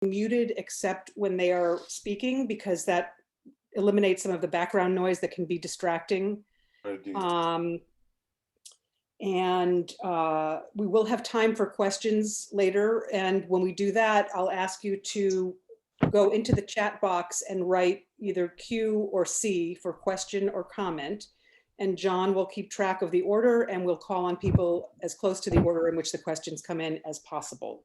muted except when they are speaking, because that eliminates some of the background noise that can be distracting. And we will have time for questions later. And when we do that, I'll ask you to go into the chat box and write either Q or C for question or comment. And John will keep track of the order, and we'll call on people as close to the order in which the questions come in as possible.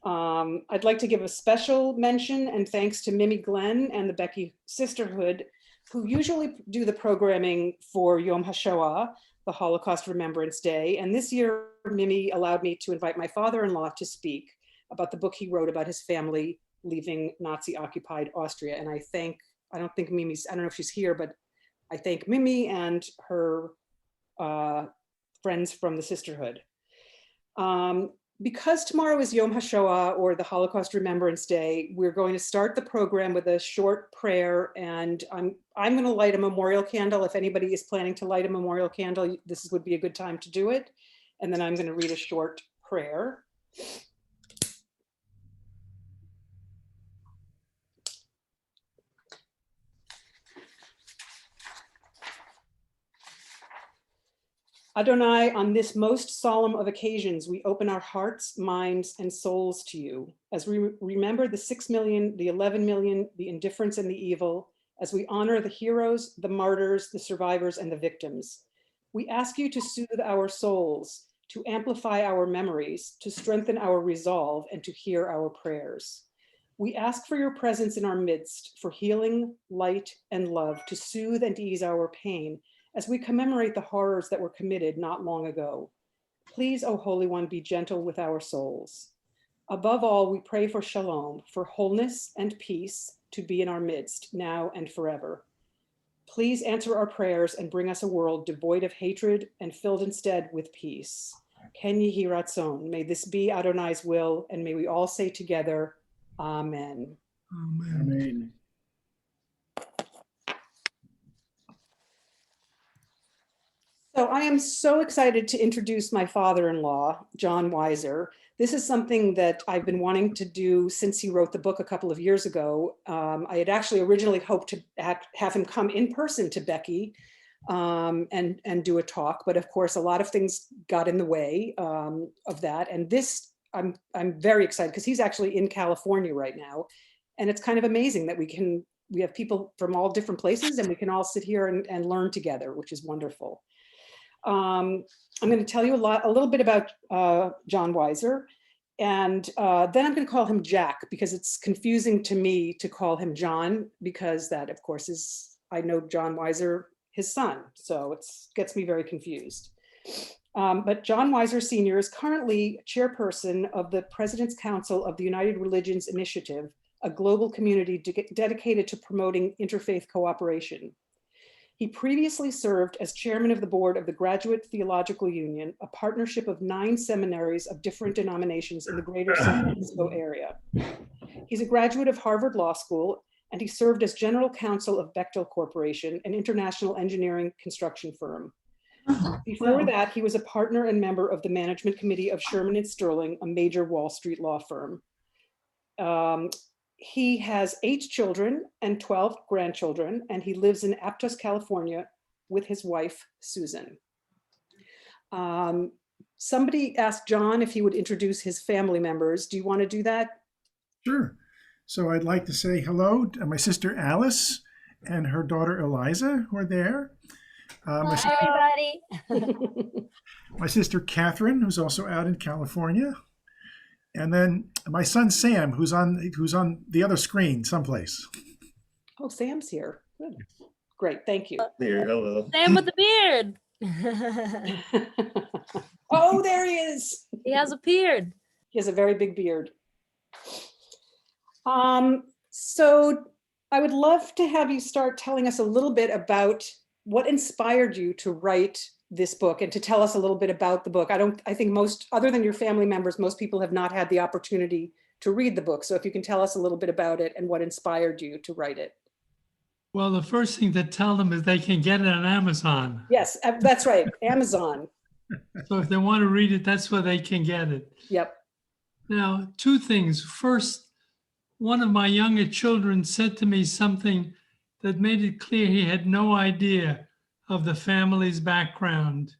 I'd like to give a special mention and thanks to Mimi Glenn and the BEKI Sisterhood, who usually do the programming for Yom HaShoah, the Holocaust Remembrance Day. And this year, Mimi allowed me to invite my father-in-law to speak about the book he wrote about his family leaving Nazi-occupied Austria. And I don't know if she's here, but I thank Mimi and her friends from the Sisterhood. Because tomorrow is Yom HaShoah, or the Holocaust Remembrance Day, we're going to start the program with a short prayer, and I'm going to light a memorial candle. If anybody is planning to light a memorial candle, this would be a good time to do it. And then I'm going to read a short prayer. Adonai, on this most solemn of occasions, we open our hearts, minds, and souls to you. As we remember the 6 million, the 11 million, the indifference and the evil, as we honor the heroes, the martyrs, the survivors, and the victims. We ask you to soothe our souls, to amplify our memories, to strengthen our resolve, and to hear our prayers. We ask for your presence in our midst, for healing, light, and love, to soothe and ease our pain, as we commemorate the horrors that were committed not long ago. Please, O Holy One, be gentle with our souls. Above all, we pray for shalom, for wholeness and peace to be in our midst, now and forever. Please answer our prayers and bring us a world devoid of hatred and filled instead with peace. Ken Yehi Ratzon. May this be Adonai's will, and may we all say together, Amen. Amen. Amen. So I am so excited to introduce my father-in-law, John Weiser. This is something that I've been wanting to do since he wrote the book a couple of years ago. I had actually originally hoped to have him come in person to BEKI and do a talk, but of course a lot of things got in the way of that. And this, I'm very excited because he's actually in California right now. And it's kind of amazing that we have people from all different places and we can all sit here and learn together, which is wonderful. I'm going to tell you a little bit about John Weiser, and then I'm going to call him Jack because it's confusing to me to call him John, because that, of course, I know John Weiser, his son, so it gets me very confused. But John Weiser Sr. is currently chairperson of the President's Council of the United Religions Initiative, a global community dedicated to promoting interfaith cooperation. He previously served as chairman of the board of the Graduate Theological Union, a partnership of 9 seminaries of different denominations in the greater San Francisco area. He's a graduate of Harvard Law School, and he served as general counsel of Bechtel Corporation, an international engineering construction firm. Before that, he was a partner and member of the management committee of Sherman and Sterling, a major Wall Street law firm. He has 8 children and 12 grandchildren, and he lives in Aptos, California with his wife, Susan. Somebody asked John if he would introduce his family members. Do you want to do that? Sure. So I'd like to say hello to my sister Alice and her daughter Eliza, who are there. Hi, everybody. My sister Catherine, who's also out in California. And then my son Sam, who's on the other screen someplace. Oh, Sam's here. Good. Great, thank you. Here, hello. Sam with the beard. Oh, there he is. He has appeared. He has a very big beard. So I would love to have you start telling us a little bit about what inspired you to write this book and to tell us a little bit about the book. I think most, other than your family members, most people have not had the opportunity to read the book. So if you can tell us a little bit about it and what inspired you to write it. Well, the first thing to tell them is they can get it on Amazon. Yes, that's right, Amazon. So if they want to read it, that's where they can get it. Yep. Now, 2 things. First, one of my younger children said to me something that made it clear he had no idea of the family's background.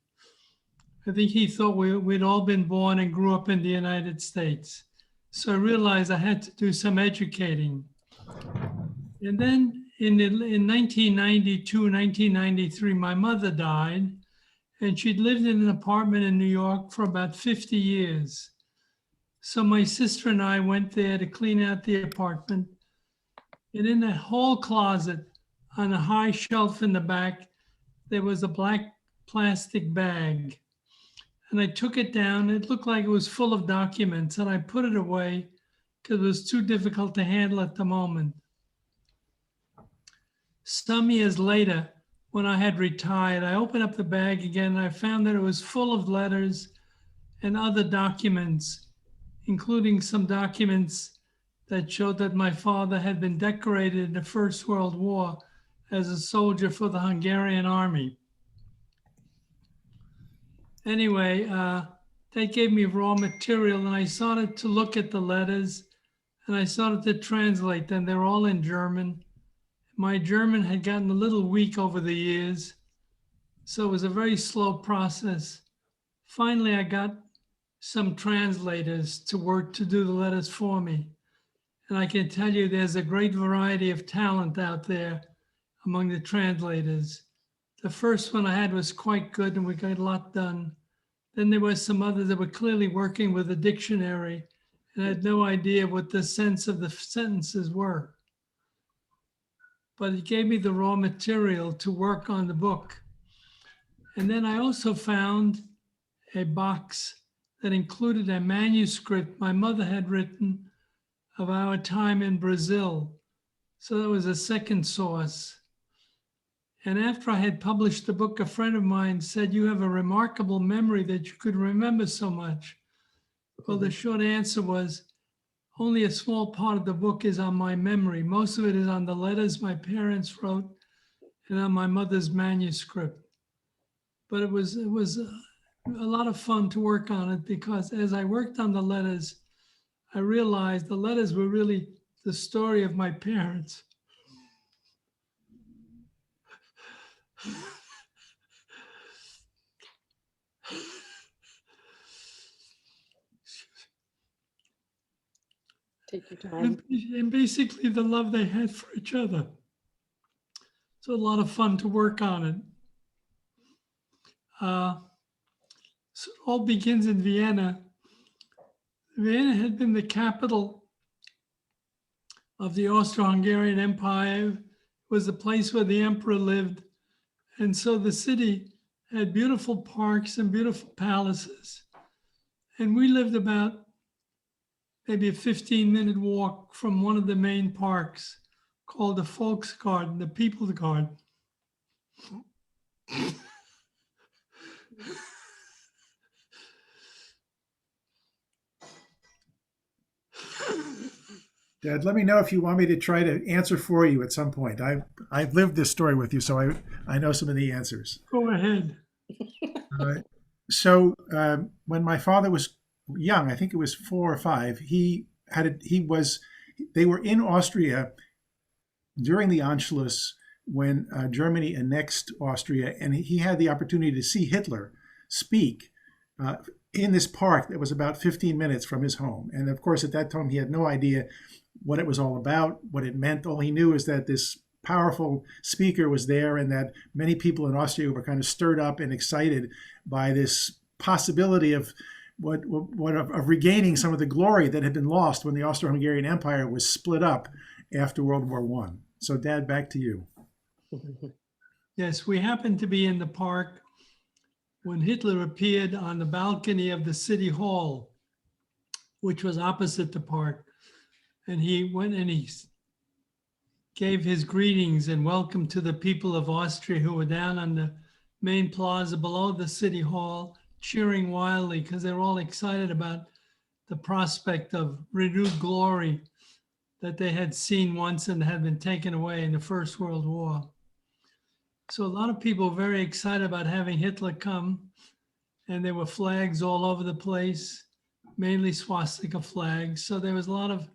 I think he thought we'd all been born and grew up in the United States. So I realized I had to do some educating. And then in 1992, 1993, my mother died, and she'd lived in an apartment in New York for about 50 years. So my sister and I went there to clean out the apartment. And in the hall closet, on a high shelf in the back, there was a black plastic bag. And I took it down. It looked like it was full of documents, and I put it away because it was too difficult to handle at the moment. Some years later, when I had retired, I opened up the bag again and I found that it was full of letters and other documents, including some documents that showed that my father had been decorated in the First World War as a soldier for the Hungarian army. Anyway, that gave me raw material, and I started to look at the letters and I started to translate them. They're all in German. My German had gotten a little weak over the years, so it was a very slow process. Finally, I got some translators to work to do the letters for me. And I can tell you there's a great variety of talent out there among the translators. The first one I had was quite good and we got a lot done. Then there was some others that were clearly working with a dictionary and had no idea what the sense of the sentences were. But it gave me the raw material to work on the book. And then I also found a box that included a manuscript my mother had written of our time in Brazil. So that was a second source. And after I had published the book, a friend of mine said, "You have a remarkable memory that you could remember so much." Well, the short answer was, only a small part of the book is on my memory. Most of it is on the letters my parents wrote and on my mother's manuscript. But it was a lot of fun to work on it because as I worked on the letters, I realized the letters were really the story of my parents. Take your time. And basically the love they had for each other. So a lot of fun to work on it. So it all begins in Vienna. Vienna had been the capital of the Austro-Hungarian Empire. It was the place where the emperor lived. And so the city had beautiful parks and beautiful palaces. And we lived about maybe a 15-minute walk from one of the main parks called the Volksgarten, the People's Garden. Dad, let me know if you want me to try to answer for you at some point. I've lived this story with you, so I know some of the answers. Go ahead. So when my father was young, I think it was 4 or 5, they were in Austria during the Anschluss when Germany annexed Austria, and he had the opportunity to see Hitler speak in this park that was about 15 minutes from his home. And of course, at that time, he had no idea what it was all about, what it meant. All he knew is that this powerful speaker was there and that many people in Austria were kind of stirred up and excited by this possibility of of regaining some of the glory that had been lost when the Austro-Hungarian Empire was split up after World War I. So, Dad, back to you. Yes, we happened to be in the park when Hitler appeared on the balcony of the city hall, which was opposite the park. And he went and he gave his greetings and welcome to the people of Austria who were down on the main plaza below the city hall, cheering wildly because they were all excited about the prospect of renewed glory that they had seen once and had been taken away in the First World War. So a lot of people were very excited about having Hitler come, and there were flags all over the place, mainly swastika flags. So there was a lot of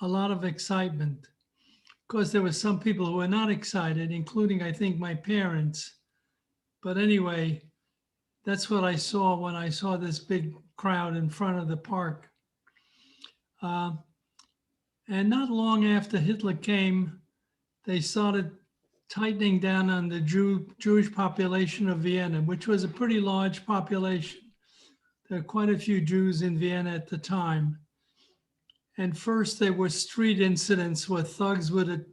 a lot of excitement. Of course, there were some people who were not excited, including, I think, my parents. But anyway, that's what I saw when I saw this big crowd in front of the park. And not long after Hitler came, they started tightening down on the Jewish population of Vienna, which was a pretty large population. There are quite a few Jews in Vienna at the time. And first there were street incidents where thugs would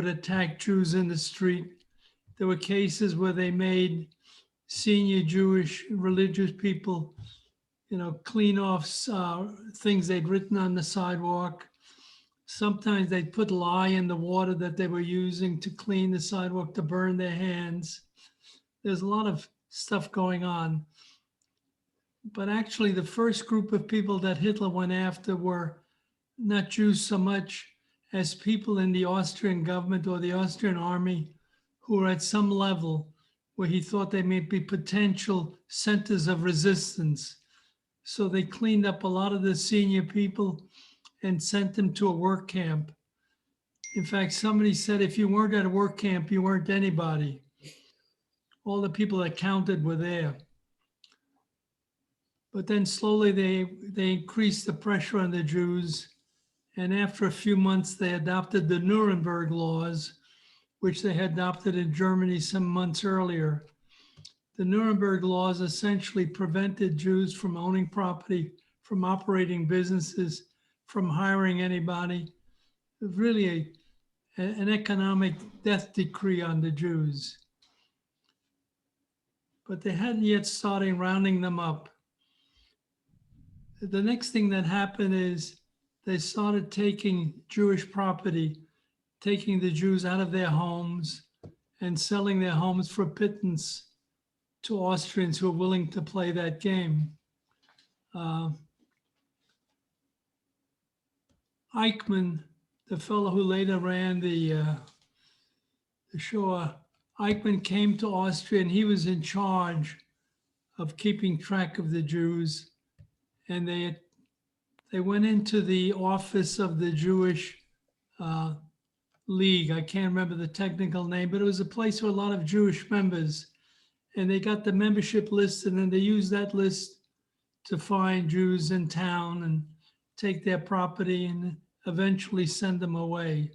attack Jews in the street. There were cases where they made senior Jewish religious people, clean off things they'd written on the sidewalk. Sometimes they'd put lye in the water that they were using to clean the sidewalk to burn their hands. There's a lot of stuff going on. But actually, the first group of people that Hitler went after were not Jews so much as people in the Austrian government or the Austrian army who were at some level where he thought they may be potential centers of resistance. So they cleaned up a lot of the senior people and sent them to a work camp. In fact, somebody said if you weren't at a work camp, you weren't anybody. All the people that counted were there. But then slowly they increased the pressure on the Jews. And after a few months, they adopted the Nuremberg laws, which they had adopted in Germany some months earlier. The Nuremberg laws essentially prevented Jews from owning property, from operating businesses, from hiring anybody. It was really an economic death decree on the Jews. But they hadn't yet started rounding them up. The next thing that happened is they started taking Jewish property, taking the Jews out of their homes and selling their homes for pittance to Austrians who were willing to play that game. Eichmann, the fellow who later ran the Shoah, Eichmann came to Austria and he was in charge of keeping track of the Jews. And they went into the office of the Jewish League. I can't remember the technical name, but it was a place with a lot of Jewish members. And they got the membership list, and then they used that list to find Jews in town and take their property and eventually send them away.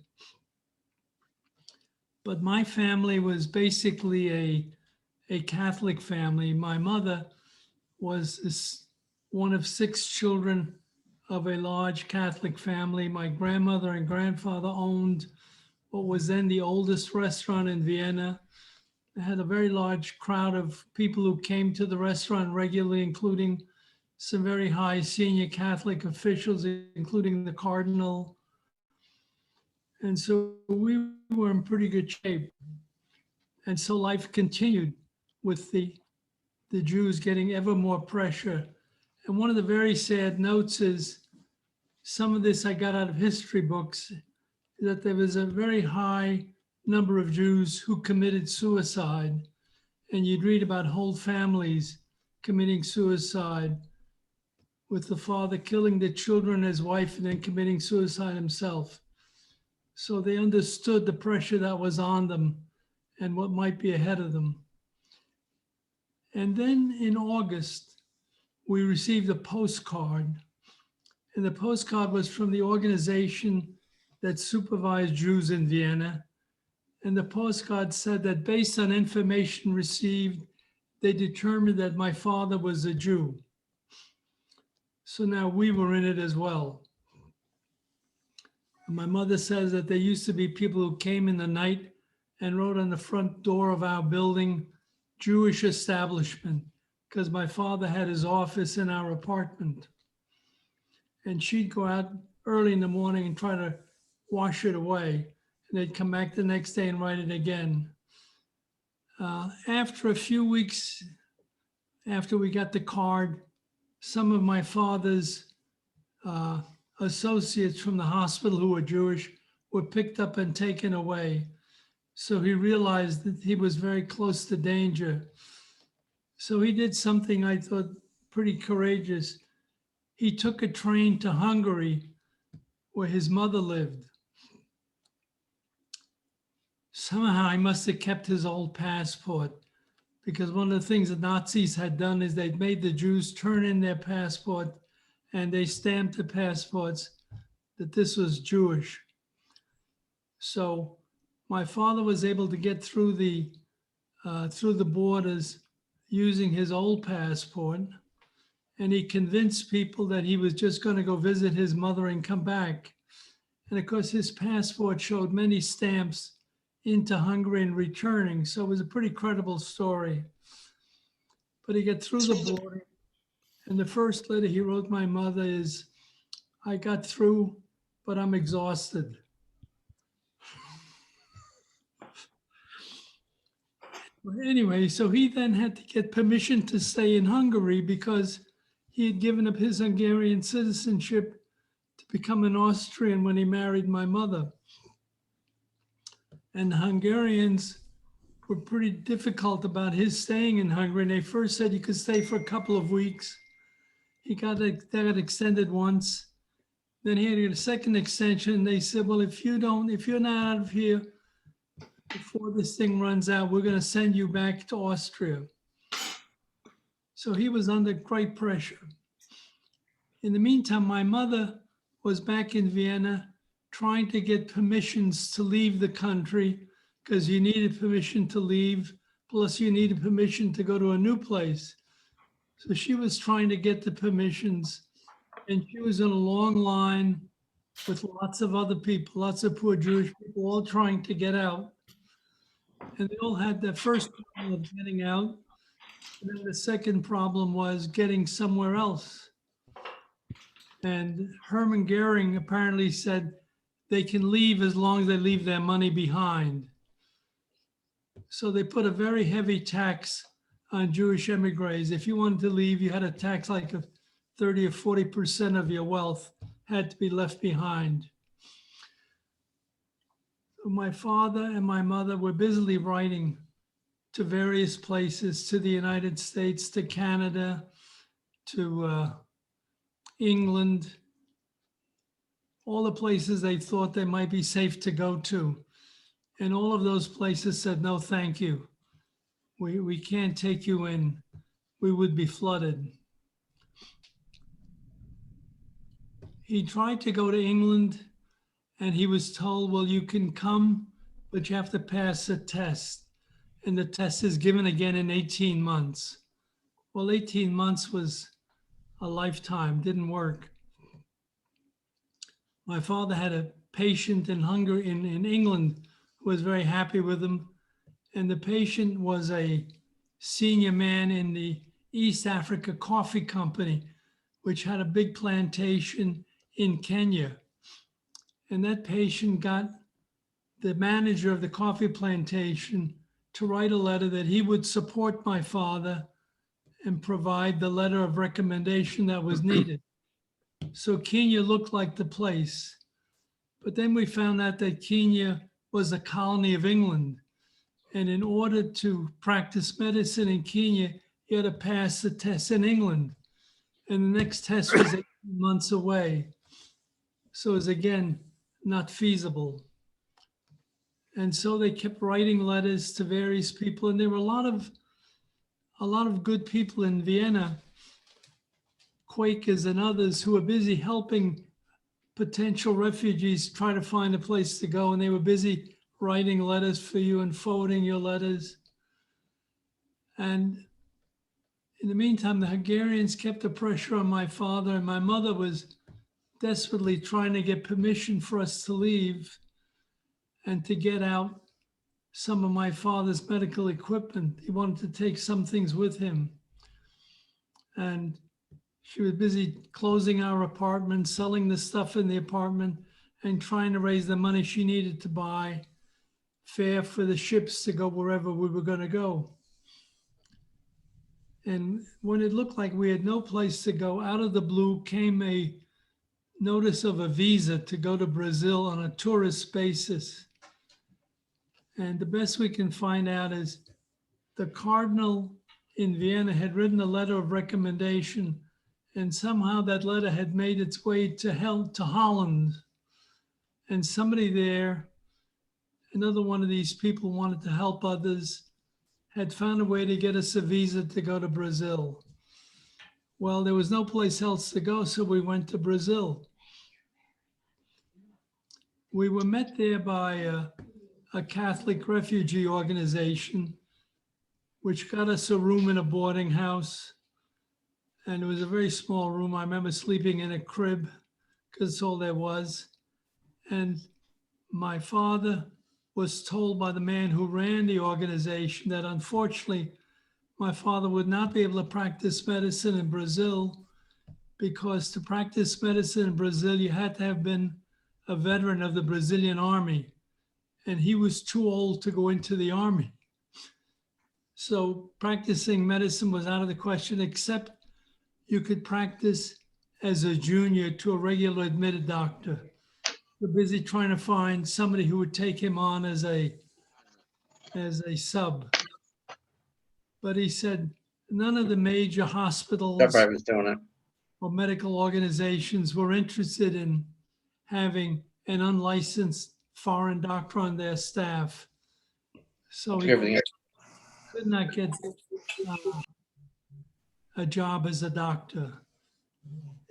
But my family was basically a Catholic family. My mother was one of 6 children of a large Catholic family. My grandmother and grandfather owned what was then the oldest restaurant in Vienna. They had a very large crowd of people who came to the restaurant regularly, including some very high senior Catholic officials, including the cardinal. And so we were in pretty good shape. And so life continued with the Jews getting ever more pressure. And one of the very sad notes is, some of this I got out of history books, that there was a very high number of Jews who committed suicide. And you'd read about whole families committing suicide, with the father killing the children, his wife, and then committing suicide himself. So they understood the pressure that was on them and what might be ahead of them. And then in August, we received a postcard. And the postcard was from the organization that supervised Jews in Vienna. And the postcard said that based on information received, they determined that my father was a Jew. So now we were in it as well. My mother says that there used to be people who came in the night and wrote on the front door of our building, Jewish establishment, because my father had his office in our apartment. And she'd go out early in the morning and try to wash it away. And they'd come back the next day and write it again. After a few weeks, after we got the card, some of my father's associates from the hospital who were Jewish were picked up and taken away. So he realized that he was very close to danger. So he did something I thought pretty courageous. He took a train to Hungary, where his mother lived. Somehow I must have kept his old passport, because one of the things the Nazis had done is they'd made the Jews turn in their passport, and they stamped the passports that this was Jewish. So my father was able to get through the borders using his old passport, and he convinced people that he was just going to go visit his mother and come back. And of course, his passport showed many stamps into Hungary and returning, so it was a pretty credible story. But he got through the border, and the first letter he wrote my mother is, "I got through, but I'm exhausted." Anyway, so he then had to get permission to stay in Hungary because he had given up his Hungarian citizenship to become an Austrian when he married my mother. And the Hungarians were pretty difficult about his staying in Hungary. And they first said he could stay for a couple of weeks. That got extended once. Then he had to get a second extension. They said, well, if you're not out of here before this thing runs out, we're going to send you back to Austria. So he was under great pressure. In the meantime, my mother was back in Vienna trying to get permissions to leave the country, because you needed permission to leave, plus you needed permission to go to a new place. So she was trying to get the permissions, and she was in a long line with lots of other people, lots of poor Jewish people, all trying to get out. And they all had the first problem of getting out. And then the second problem was getting somewhere else. And Hermann Goering apparently said they can leave as long as they leave their money behind. So they put a very heavy tax on Jewish emigres. If you wanted to leave, you had a tax like 30 or 40% of your wealth had to be left behind. So my father and my mother were busily writing to various places, to the United States, to Canada, to England, all the places they thought they might be safe to go to. And all of those places said, no, thank you. We can't take you in. We would be flooded. He tried to go to England, and he was told, well, you can come, but you have to pass a test. And the test is given again in 18 months. Well, 18 months was a lifetime, didn't work. My father had a patient in Hungary, in England, who was very happy with him. And the patient was a senior man in the East Africa Coffee Company, which had a big plantation in Kenya. And that patient got the manager of the coffee plantation to write a letter that he would support my father and provide the letter of recommendation that was needed. So Kenya looked like the place. But then we found out that Kenya was a colony of England. And in order to practice medicine in Kenya, you had to pass the test in England. And the next test was 18 months away. So it was, again, not feasible. And so they kept writing letters to various people. And there were a lot of good people in Vienna, Quakers and others, who were busy helping potential refugees try to find a place to go. And they were busy writing letters for you and forwarding your letters. And in the meantime, the Hungarians kept the pressure on my father, and my mother was desperately trying to get permission for us to leave and to get out some of my father's medical equipment. He wanted to take some things with him. And she was busy closing our apartment, selling the stuff in the apartment, and trying to raise the money she needed to buy fare for the ships to go wherever we were going to go. And when it looked like we had no place to go, out of the blue came a notice of a visa to go to Brazil on a tourist basis. And the best we can find out is the cardinal in Vienna had written a letter of recommendation, and somehow that letter had made its way to Holland. And somebody there, another one of these people wanted to help others, had found a way to get us a visa to go to Brazil. Well, there was no place else to go, so we went to Brazil. We were met there by a Catholic refugee organization, which got us a room in a boarding house. And it was a very small room. I remember sleeping in a crib because that's all there was. And my father was told by the man who ran the organization that unfortunately, my father would not be able to practice medicine in Brazil because to practice medicine in Brazil, you had to have been a veteran of the Brazilian army. And he was too old to go into the army. So practicing medicine was out of the question, except you could practice as a junior to a regular admitted doctor. We're busy trying to find somebody who would take him on as a sub. But he said none of the major hospitals Everybody was doing it. or medical organizations were interested in having an unlicensed foreign doctor on their staff. So he Everything. could not get a job as a doctor.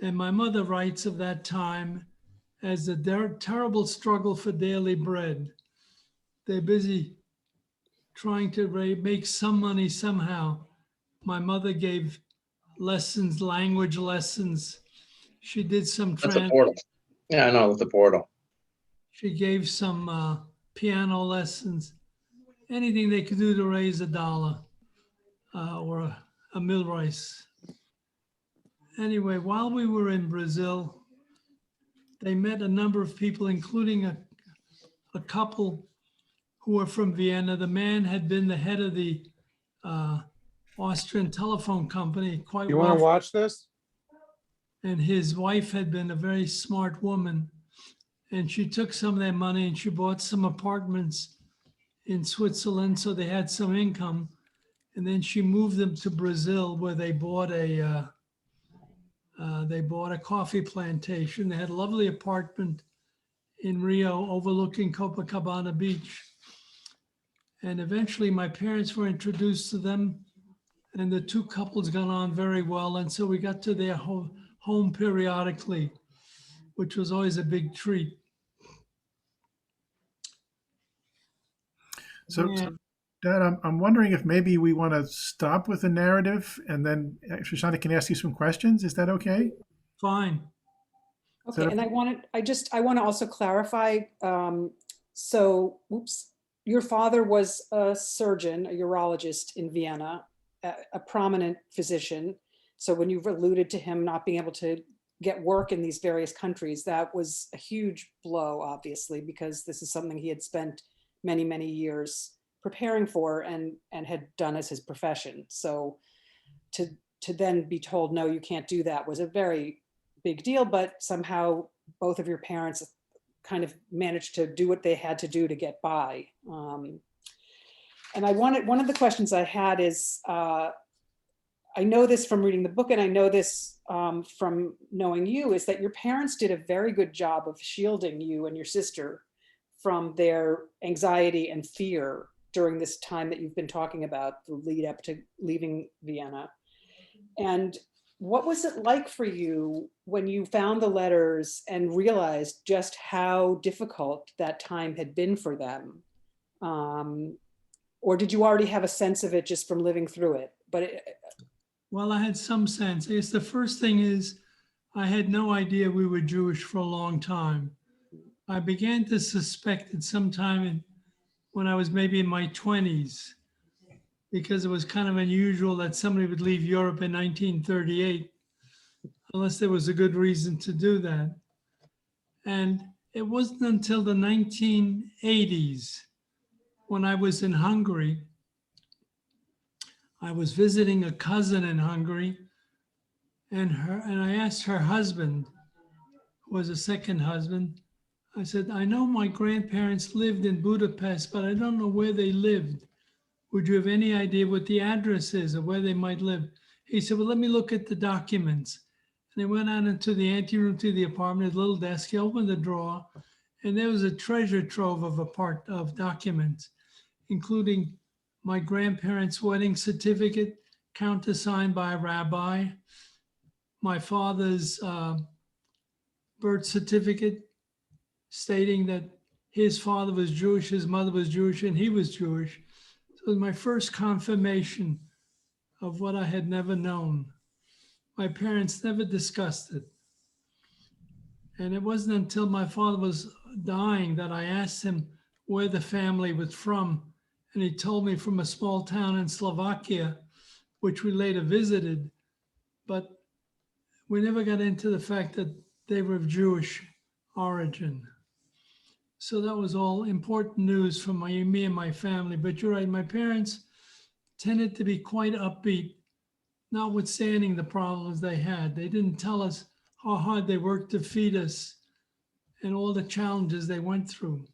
And my mother writes of that time as a terrible struggle for daily bread. They're busy trying to make some money somehow. My mother gave lessons, language lessons. She did some That's a portal. Yeah, I know, with the portal. She gave some piano lessons, anything they could do to raise $1 or a meal rice. Anyway, while we were in Brazil, they met a number of people, including a couple who were from Vienna. The man had been the head of the Austrian telephone company, quite You want to wealthy, watch this? and his wife had been a very smart woman. And she took some of their money and she bought some apartments in Switzerland so they had some income. And then she moved them to Brazil where they bought a coffee plantation. They had a lovely apartment in Rio overlooking Copacabana Beach. And eventually my parents were introduced to them and the two couples got on very well. And so we got to their home periodically, which was always a big treat. So, Yeah. Dad, I'm wondering if maybe we want to stop with the narrative and then Shoshana can ask you some questions. Is that okay? Fine. Okay, and I want to also clarify, your father was a surgeon, a urologist in Vienna, a prominent physician. So when you've alluded to him not being able to get work in these various countries, that was a huge blow, obviously, because this is something he had spent many, many years preparing for and had done as his profession. So to then be told, no, you can't do that was a very big deal, but somehow both of your parents kind of managed to do what they had to do to get by. And one of the questions I had is, I know this from reading the book and I know this from knowing you, is that your parents did a very good job of shielding you and your sister from their anxiety and fear during this time that you've been talking about, the lead up to leaving Vienna. And what was it like for you when you found the letters and realized just how difficult that time had been for them? Or did you already have a sense of it just from living through it? Well, I had some sense. I guess the first thing is I had no idea we were Jewish for a long time. I began to suspect it sometime when I was maybe in my 20s, because it was kind of unusual that somebody would leave Europe in 1938, unless there was a good reason to do that. And it wasn't until the 1980s when I was in Hungary. I was visiting a cousin in Hungary, and I asked her husband, who was a second husband, I said, I know my grandparents lived in Budapest, but I don't know where they lived. Would you have any idea what the address is or where they might live? He said, well, let me look at the documents. And they went out into the anteroom to the apartment, a little desk. He opened the drawer And there was a treasure trove of documents, including my grandparents' wedding certificate, countersigned by a rabbi, my father's birth certificate stating that his father was Jewish, his mother was Jewish, and he was Jewish. So it was my first confirmation of what I had never known. My parents never discussed it. And it wasn't until my father was dying that I asked him where the family was from. And he told me from a small town in Slovakia, which we later visited. But we never got into the fact that they were of Jewish origin. So that was all important news for me and my family. But you're right, my parents tended to be quite upbeat, notwithstanding the problems they had. They didn't tell us how hard they worked to feed us and all the challenges they went through.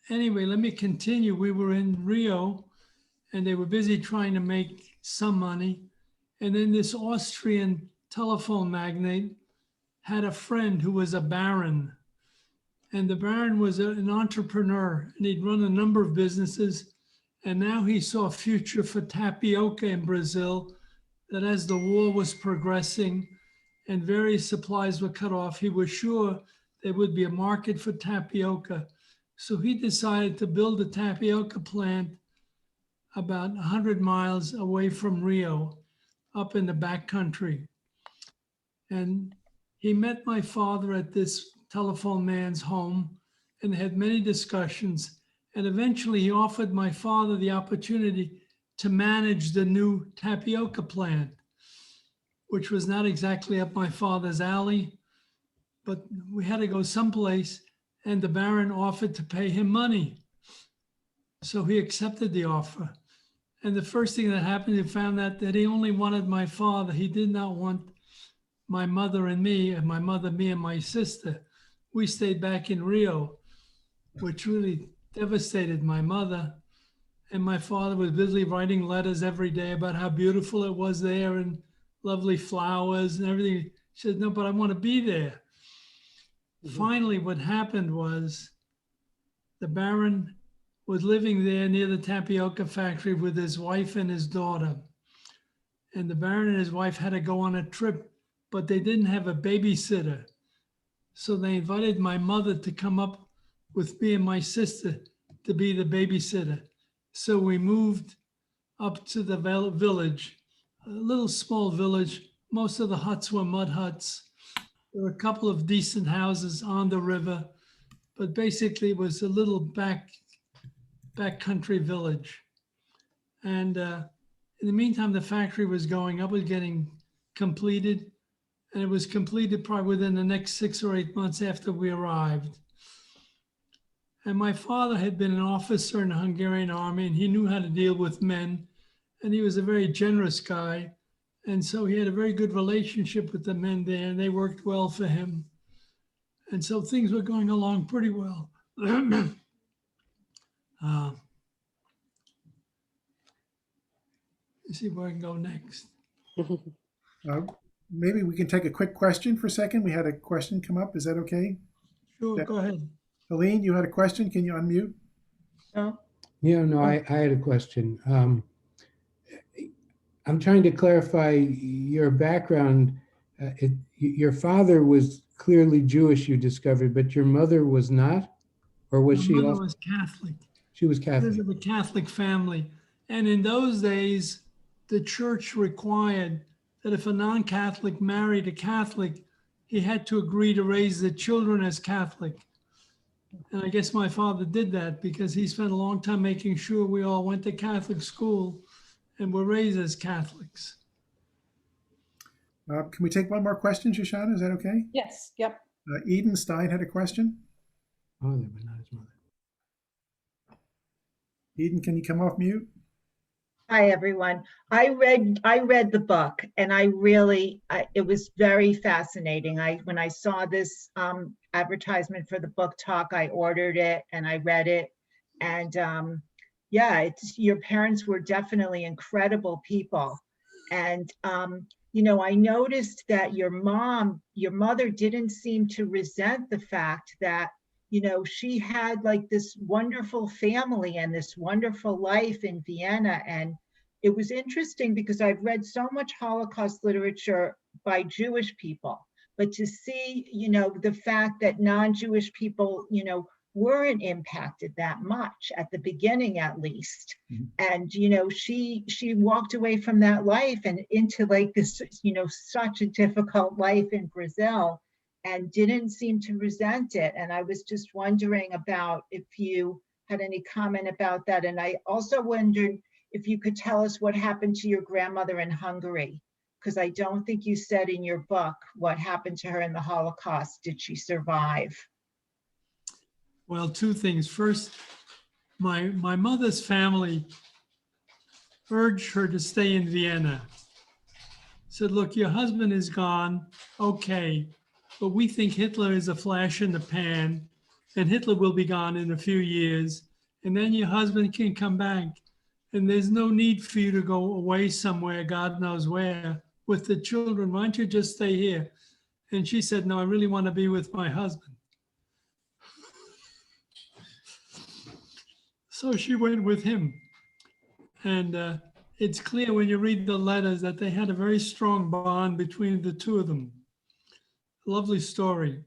Anyway, let me continue. We were in Rio and they were busy trying to make some money. And then this Austrian telephone magnate had a friend who was a baron. And the baron was an entrepreneur and he'd run a number of businesses. And now he saw a future for tapioca in Brazil, that as the war was progressing and various supplies were cut off, he was sure there would be a market for tapioca. So he decided to build a tapioca plant about 100 miles away from Rio, up in the backcountry. And he met my father at this telephone man's home and had many discussions. And eventually he offered my father the opportunity to manage the new tapioca plant, which was not exactly up my father's alley, but we had to go someplace and the baron offered to pay him money. So he accepted the offer. And the first thing that happened, he found out that he only wanted my father. He did not want my mother and me, and my mother, me and my sister. We stayed back in Rio, which really devastated my mother. And my father was busy writing letters every day about how beautiful it was there and lovely flowers and everything. She said, no, but I want to be there. Finally, what happened was the baron was living there near the tapioca factory with his wife and his daughter. And the baron and his wife had to go on a trip, but they didn't have a babysitter. So they invited my mother to come up with me and my sister to be the babysitter. So we moved up to the village, a little small village. Most of the huts were mud huts. There were a couple of decent houses on the river, but basically it was a little backcountry village. And in the meantime, the factory was going up, was getting completed, and it was completed probably within the next 6 or 8 months after we arrived. And my father had been an officer in the Hungarian army, and he knew how to deal with men, and he was a very generous guy. And so he had a very good relationship with the men there, and they worked well for him. And so things were going along pretty well. Let's see where I can go next. Maybe we can take a quick question for a second. We had a question come up. Is that okay? Sure, Yeah. go ahead. Helene, you had a question. Can you unmute? No. Yeah, no, I had a question. I'm trying to clarify your background. Your father was clearly Jewish, you discovered, but your mother was not? Or was she? My mother was Catholic. She was Catholic. She was of a Catholic family. And in those days, the church required that if a non-Catholic married a Catholic, he had to agree to raise the children as Catholic. And I guess my father did that because he spent a long time making sure we all went to Catholic school and were raised as Catholics. Can we take one more question, Shoshana? Is that okay? Yes, yep. Eden Stein had a question. Oh, but not his mother. Eden, can you come off mute? Hi, everyone. I read the book and it was very fascinating. When I saw this advertisement for the book talk, I ordered it and I read it. And yeah, your parents were definitely incredible people. And, you know, I noticed that your mother didn't seem to resent the fact that you know, she had like this wonderful family and this wonderful life in Vienna. And it was interesting because I've read so much Holocaust literature by Jewish people, but to see, you know, the fact that non-Jewish people, you know, weren't impacted that much at the beginning, at least. And, you know, she walked away from that life and into like this, you know, such a difficult life in Brazil, and didn't seem to resent it. And I was just wondering about if you had any comment about that. And I also wondered if you could tell us what happened to your grandmother in Hungary, because I don't think you said in your book what happened to her in the Holocaust. Did she survive? Well, two things. First, my mother's family urged her to stay in Vienna. Said, look, your husband is gone, okay, but we think Hitler is a flash in the pan, and Hitler will be gone in a few years, and then your husband can come back, and there's no need for you to go away somewhere, God knows where, with the children. Why don't you just stay here? And she said, no, I really want to be with my husband. So she went with him. And it's clear when you read the letters that they had a very strong bond between the two of them. Lovely story.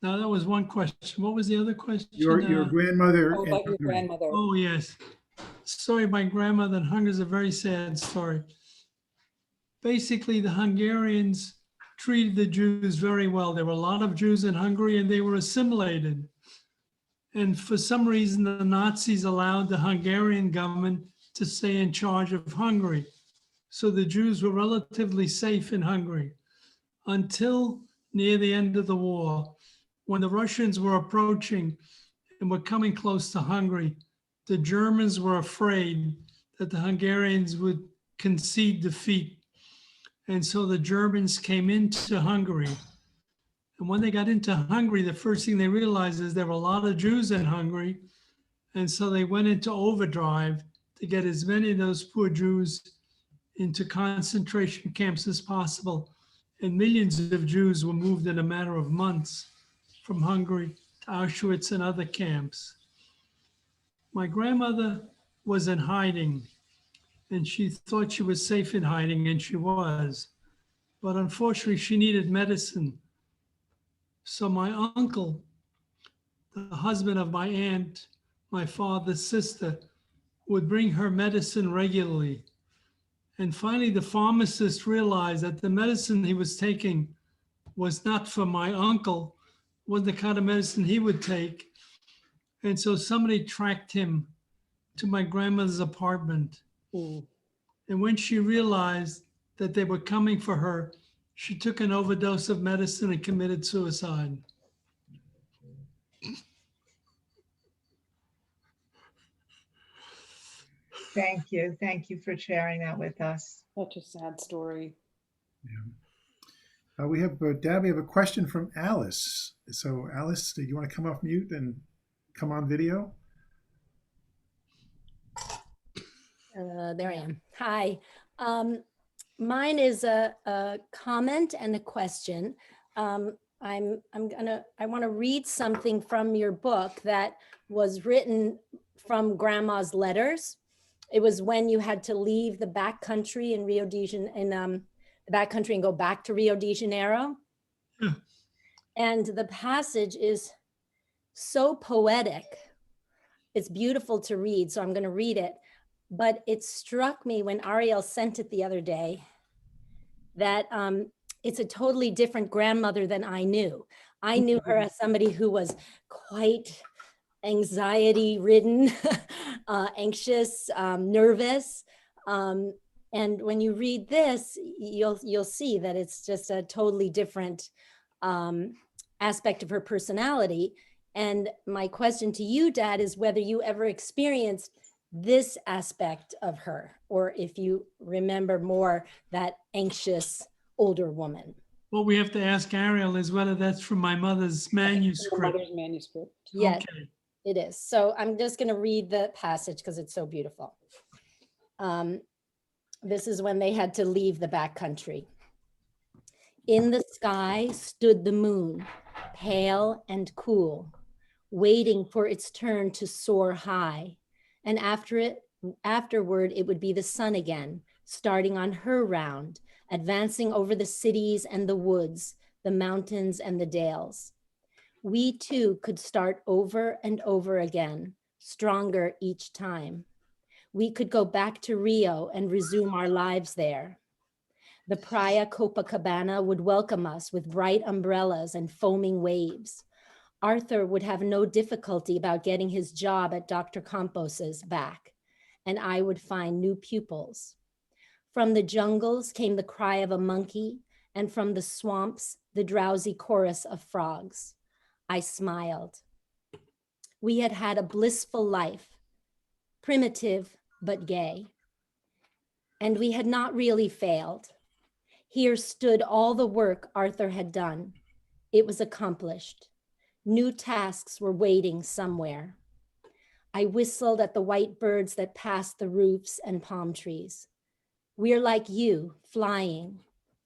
Now that was one question. What was the other question? Your grandmother. Oh, in about your Hungary. grandmother. Oh, yes. Story of my grandmother in Hungary is a very sad story. Basically, the Hungarians treated the Jews very well. There were a lot of Jews in Hungary and they were assimilated. And for some reason, the Nazis allowed the Hungarian government to stay in charge of Hungary. So the Jews were relatively safe in Hungary until near the end of the war, when the Russians were approaching and were coming close to Hungary. The Germans were afraid that the Hungarians would concede defeat. And so the Germans came into Hungary. And when they got into Hungary, the first thing they realized is there were a lot of Jews in Hungary. And so they went into overdrive to get as many of those poor Jews into concentration camps as possible. And millions of Jews were moved in a matter of months from Hungary to Auschwitz and other camps. My grandmother was in hiding, and she thought she was safe in hiding, and she was. But unfortunately, she needed medicine. So my uncle, the husband of my aunt, my father's sister, would bring her medicine regularly. And finally, the pharmacist realized that the medicine he was taking was not for my uncle, wasn't the kind of medicine he would take. And so somebody tracked him to my grandmother's apartment. Mm. And when she realized that they were coming for her, she took an overdose of medicine and committed suicide. Thank you. Thank you for sharing that with us. Such a sad story. Yeah. We have, Dad, we have a question from Alice. So Alice, do you want to come off mute and come on video? There I am. Hi. Mine is a comment and a question. I want to read something from your book that was written from Grandma's letters. It was when you had to leave the backcountry in Rio de Janeiro, the backcountry and go back to Rio de Janeiro. Yeah. And the passage is so poetic. It's beautiful to read, so I'm going to read it. But it struck me when Ariel sent it the other day that it's a totally different grandmother than I knew. I knew her as somebody who was quite anxiety ridden, anxious, nervous. And when you read this, you'll see that it's just a totally different aspect of her personality. And my question to you, Dad, is whether you ever experienced this aspect of her, or if you remember more that anxious older woman. What we have to ask Ariel is whether that's from my mother's manuscript. Your mother's manuscript. Yes, Okay. it is. So I'm just going to read the passage because it's so beautiful. This is when they had to leave the backcountry. In the sky stood the moon, pale and cool, waiting for its turn to soar high. And afterward, it would be the sun again, starting on her round, advancing over the cities and the woods, the mountains and the dales. We too could start over and over again, stronger each time. We could go back to Rio and resume our lives there. The Praia Copacabana would welcome us with bright umbrellas and foaming waves. Arthur would have no difficulty about getting his job at Dr. Campos's back, and I would find new pupils. From the jungles came the cry of a monkey, and from the swamps, the drowsy chorus of frogs. I smiled. We had had a blissful life, primitive but gay. And we had not really failed. Here stood all the work Arthur had done. It was accomplished. New tasks were waiting somewhere. I whistled at the white birds that passed the roofs and palm trees. We're like you, flying,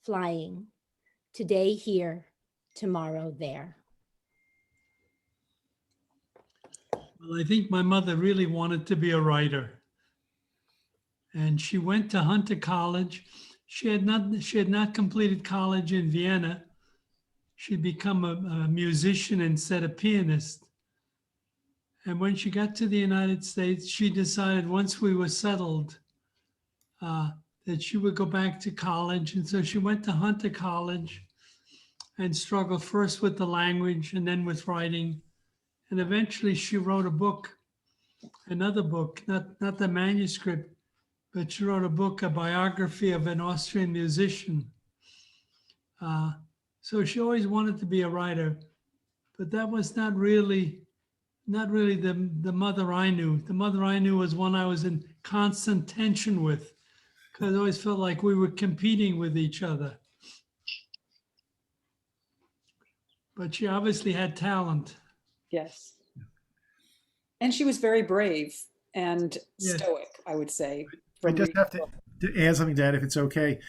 flying. Today here, tomorrow there. Well, I think my mother really wanted to be a writer. And she went to Hunter College. She had not completed college in Vienna. She'd become a musician instead of pianist. And when she got to the United States, she decided once we were settled that she would go back to college. And so she went to Hunter College and struggled first with the language and then with writing. And eventually she wrote a book, another book, not the manuscript, but she wrote a book, a biography of an Austrian musician. So she always wanted to be a writer, but that was not really the mother I knew. The mother I knew was one I was in constant tension with, because I always felt like we were competing with each other. But she obviously had talent. Yes. And she was very brave and Yes. stoic, I would say. I just have to add something to that, if it's okay.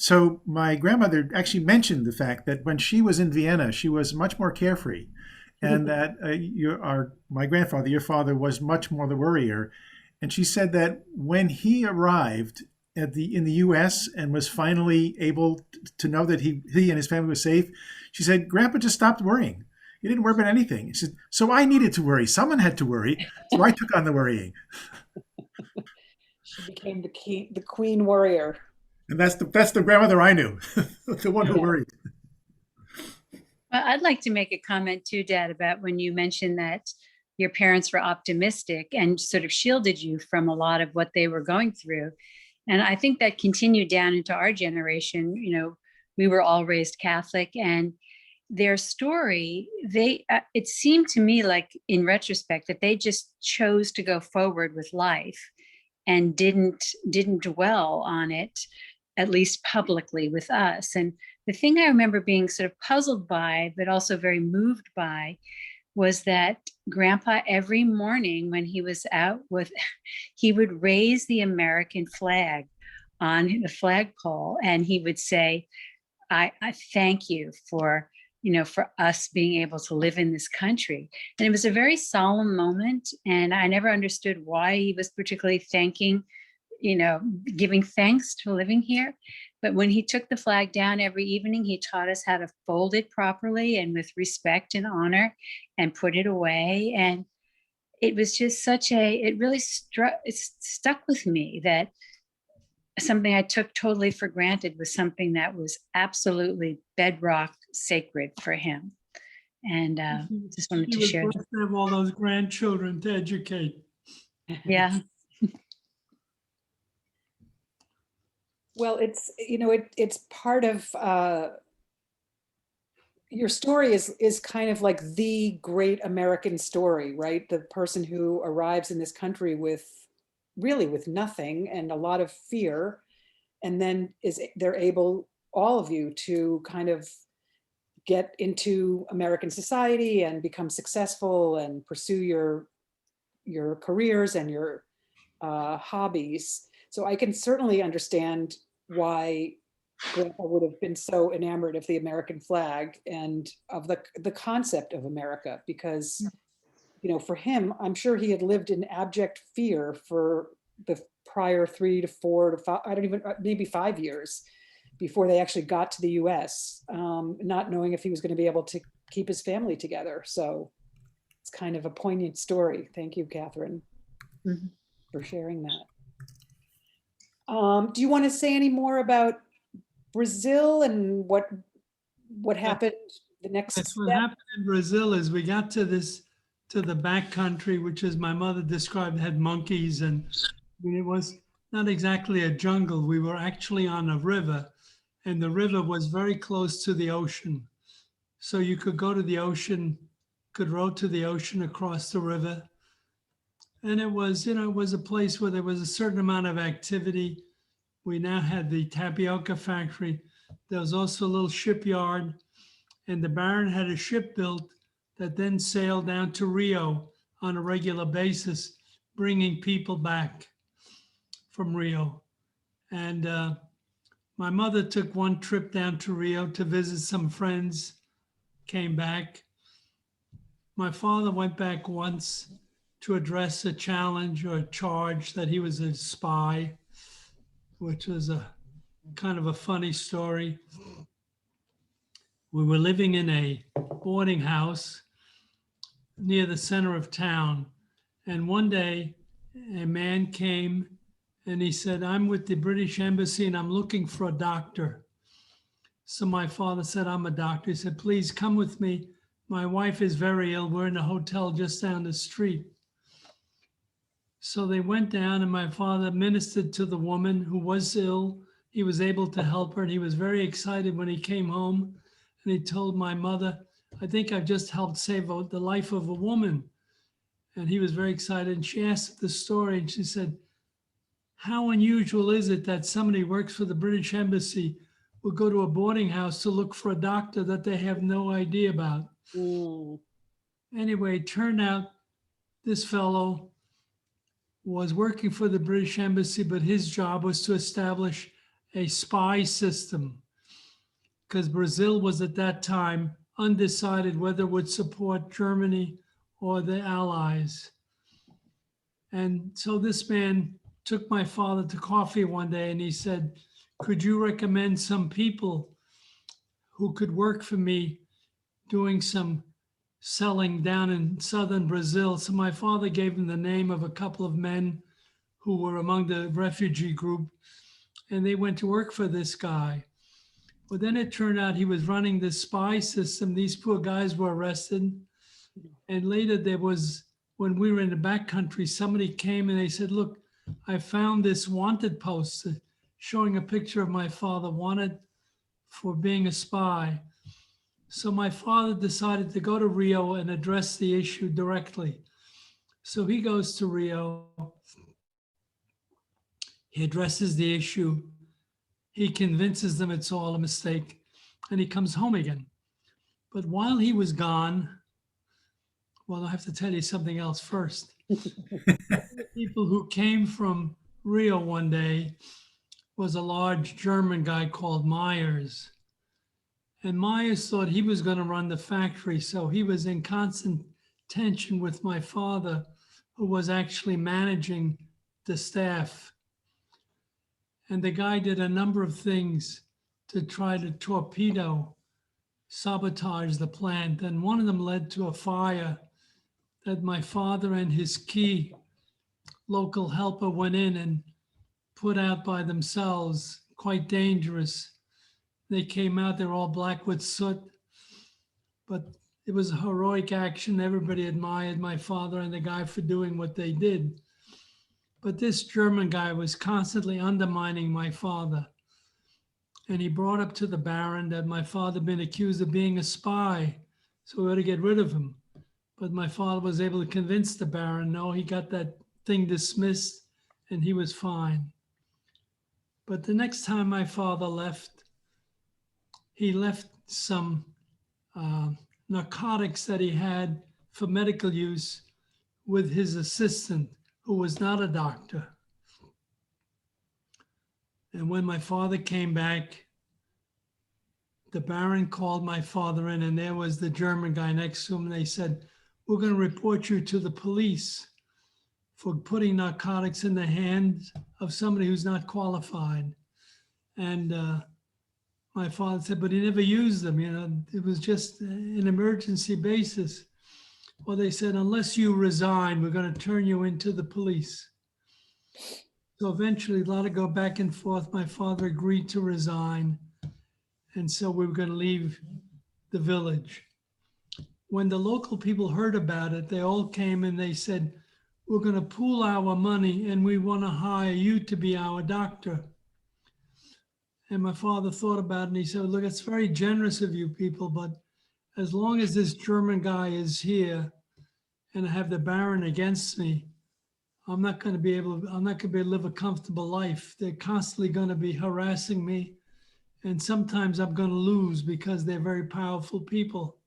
So my grandmother actually mentioned the fact that when she was in Vienna, she was much more carefree, and that my grandfather, your father, was much more the worrier. And she said that when he arrived in the U.S. and was finally able to know that he and his family were safe, she said, Grandpa just stopped worrying. He didn't worry about anything. She said, so I needed to worry. Someone had to worry, so I took on the worrying. She became the queen warrior. And that's the grandmother I knew, the one who worried. Well, I'd like to make a comment too, Dad, about when you mentioned that your parents were optimistic and sort of shielded you from a lot of what they were going through. And I think that continued down into our generation. You know, we were all raised Catholic, and their story, it seemed to me like in retrospect that they just chose to go forward with life and didn't dwell on it, at least publicly with us. And the thing I remember being sort of puzzled by, but also very moved by, was that Grandpa, every morning when he was out he would raise the American flag on the flagpole, and he would say, I thank you for us being able to live in this country. And it was a very solemn moment. And I never understood why he was particularly giving thanks to living here. But when he took the flag down every evening, he taught us how to fold it properly and with respect and honor and put it away. And it was just it really stuck with me that something I took totally for granted was something that was absolutely bedrock sacred for him. And just wanted to share. He was blessed to have all those grandchildren to educate. Yeah. Well, it's part of your story is kind of like the great American story, right? The person who arrives in this country with nothing and a lot of fear, and then they're able, all of you, to kind of get into American society and become successful and pursue your careers and your hobbies. So I can certainly understand why Grandpa would have been so enamored of the American flag and of the concept of America, because, you know, for him, I'm sure he had lived in abject fear for the prior 3 to 4 to 5, I don't even, maybe 5 years before they actually got to the US, not knowing if he was going to be able to keep his family together. So it's kind of a poignant story. Thank you, Catherine, Mhm. for sharing that. Do you want to say any more about Brazil and what happened the next That's what step? happened in Brazil is we got to the back country, which as my mother described, had monkeys, and I mean, it was not exactly a jungle. We were actually on a river, and the river was very close to the ocean. So you could go to the ocean, could row to the ocean across the river. And it was, you know, it was a place where there was a certain amount of activity. We now had the tapioca factory. There was also a little shipyard, and the Baron had a ship built that then sailed down to Rio on a regular basis, bringing people back from Rio. And my mother took one trip down to Rio to visit some friends, came back. My father went back once to address a challenge or a charge that he was a spy, which was a kind of a funny story. We were living in a boarding house near the center of town. And one day a man came and he said, "I'm with the British Embassy and I'm looking for a doctor." So my father said, "I'm a doctor." He said, "Please come with me. My wife is very ill. We're in a hotel just down the street." So they went down and my father ministered to the woman who was ill. He was able to help her and he was very excited when he came home. And he told my mother, "I think I've just helped save the life of a woman." And he was very excited. And she asked the story and she said, "How unusual is it that somebody who works for the British Embassy will go to a boarding house to look for a doctor that they have no idea about?" Mm, Anyway, it turned out this fellow was working for the British Embassy, but his job was to establish a spy system because Brazil was at that time undecided whether it would support Germany or the Allies. And so this man took my father to coffee one day and he said, "Could you recommend some people who could work for me doing some selling down in southern Brazil?" So my father gave him the name of a couple of men who were among the refugee group, and they went to work for this guy. But then it turned out he was running this spy system. These poor guys were arrested. And later there was, when we were in the back country, somebody came and they said, "Look, I found this wanted poster showing a picture of my father wanted for being a spy." So my father decided to go to Rio and address the issue directly. So he goes to Rio, he addresses the issue, he convinces them it's all a mistake, and he comes home again. But while he was gone, well, I have to tell you something else first. The people who came from Rio one day was a large German guy called Myers. And Myers thought he was going to run the factory. So he was in constant tension with my father, who was actually managing the staff. And the guy did a number of things to try to torpedo, sabotage the plant. And one of them led to a fire that my father and his key local helper went in and put out by themselves, quite dangerous. They came out, they're all black with soot, but it was a heroic action. Everybody admired my father and the guy for doing what they did. But this German guy was constantly undermining my father. And he brought up to the Baron that my father had been accused of being a spy, so we ought to get rid of him. But my father was able to convince the Baron, no, he got that thing dismissed and he was fine. But the next time my father left, he left some narcotics that he had for medical use with his assistant, who was not a doctor. And when my father came back, the Baron called my father in, and there was the German guy next to him. And they said, "We're going to report you to the police for putting narcotics in the hands of somebody who's not qualified." And my father said, "But he never used them, you know, it was just an emergency basis." Well, they said, "Unless you resign, we're going to turn you into the police." So eventually, a lot of go back and forth. My father agreed to resign. And so we were going to leave the village. When the local people heard about it, they all came and they said, "We're going to pool our money and we want to hire you to be our doctor." And my father thought about it and he said, "Look, it's very generous of you people, but as long as this German guy is here and I have the Baron against me, I'm not going to be able to live a comfortable life. They're constantly going to be harassing me. And sometimes I'm going to lose because they're very powerful people."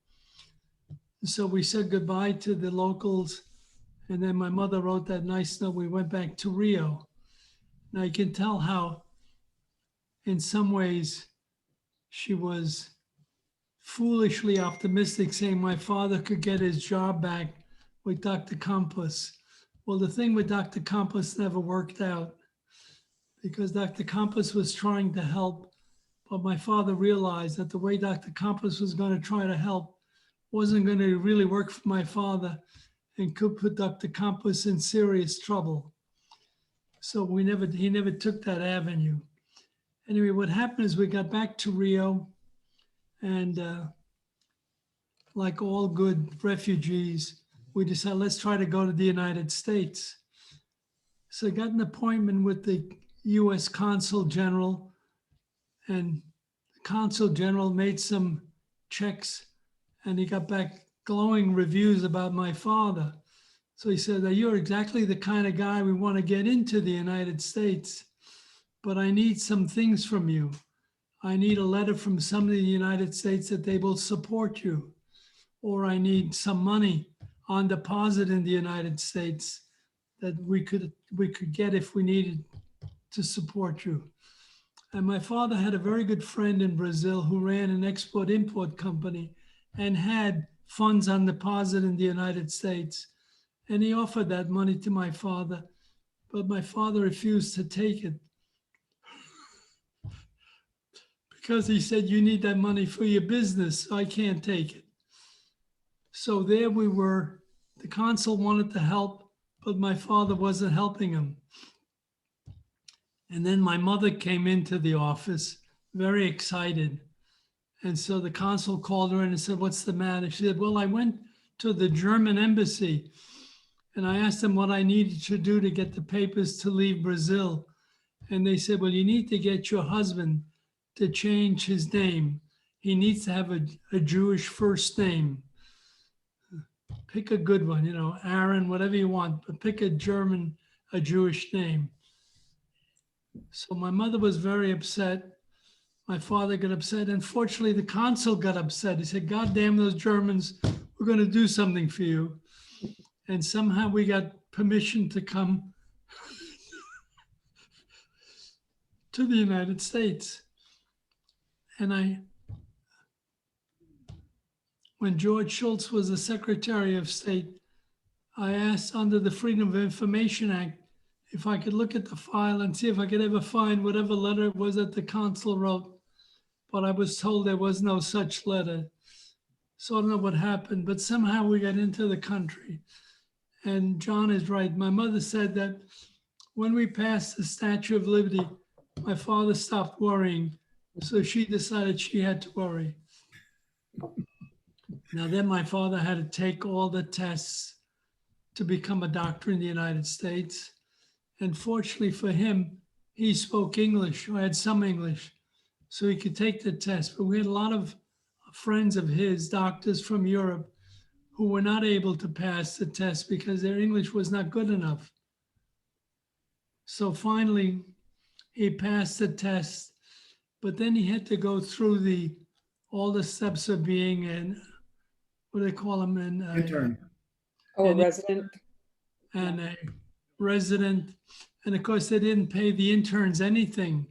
So we said goodbye to the locals. And then my mother wrote that nice note. We went back to Rio. Now you can tell how, in some ways, she was foolishly optimistic, saying my father could get his job back with Dr. Campos. Well, the thing with Dr. Campos never worked out because Dr. Campos was trying to help. But my father realized that the way Dr. Campos was going to try to help wasn't going to really work for my father and could put Dr. Campos in serious trouble. So he never took that avenue. Anyway, what happened is we got back to Rio and like all good refugees, we decided let's try to go to the United States. So I got an appointment with the US Consul General, and the Consul General made some checks and he got back glowing reviews about my father. So he said that you're exactly the kind of guy we want to get into the United States, but I need some things from you. I need a letter from somebody in the United States that they will support you, or I need some money on deposit in the United States that we could get if we needed to support you. And my father had a very good friend in Brazil who ran an export-import company and had funds on deposit in the United States. And he offered that money to my father, but my father refused to take it because he said, "You need that money for your business, so I can't take it." So there we were. The consul wanted to help, but my father wasn't helping him. And then my mother came into the office very excited. And so the consul called her in and said, "What's the matter?" She said, "Well, I went to the German embassy and I asked them what I needed to do to get the papers to leave Brazil. And they said, well, you need to get your husband to change his name. He needs to have a Jewish first name. Pick a good one, you know, Aaron, whatever you want, but pick a Jewish name." So my mother was very upset. My father got upset. Unfortunately, the consul got upset. He said, "God damn those Germans, we're going to do something for you." And somehow we got permission to come to the United States. And when George Shultz was the Secretary of State, I asked under the Freedom of Information Act if I could look at the file and see if I could ever find whatever letter it was that the consul wrote. But I was told there was no such letter. So I don't know what happened, but somehow we got into the country. And John is right. My mother said that when we passed the Statue of Liberty, my father stopped worrying. So she decided she had to worry. Now then my father had to take all the tests to become a doctor in the United States. And fortunately for him, he spoke English, or had some English, so he could take the test. But we had a lot of friends of his, doctors from Europe, who were not able to pass the test because their English was not good enough. So finally, he passed the test, but then he had to go through all the steps of being what do they call him? Intern. Oh, a resident. And a resident. And of course, they didn't pay the interns anything.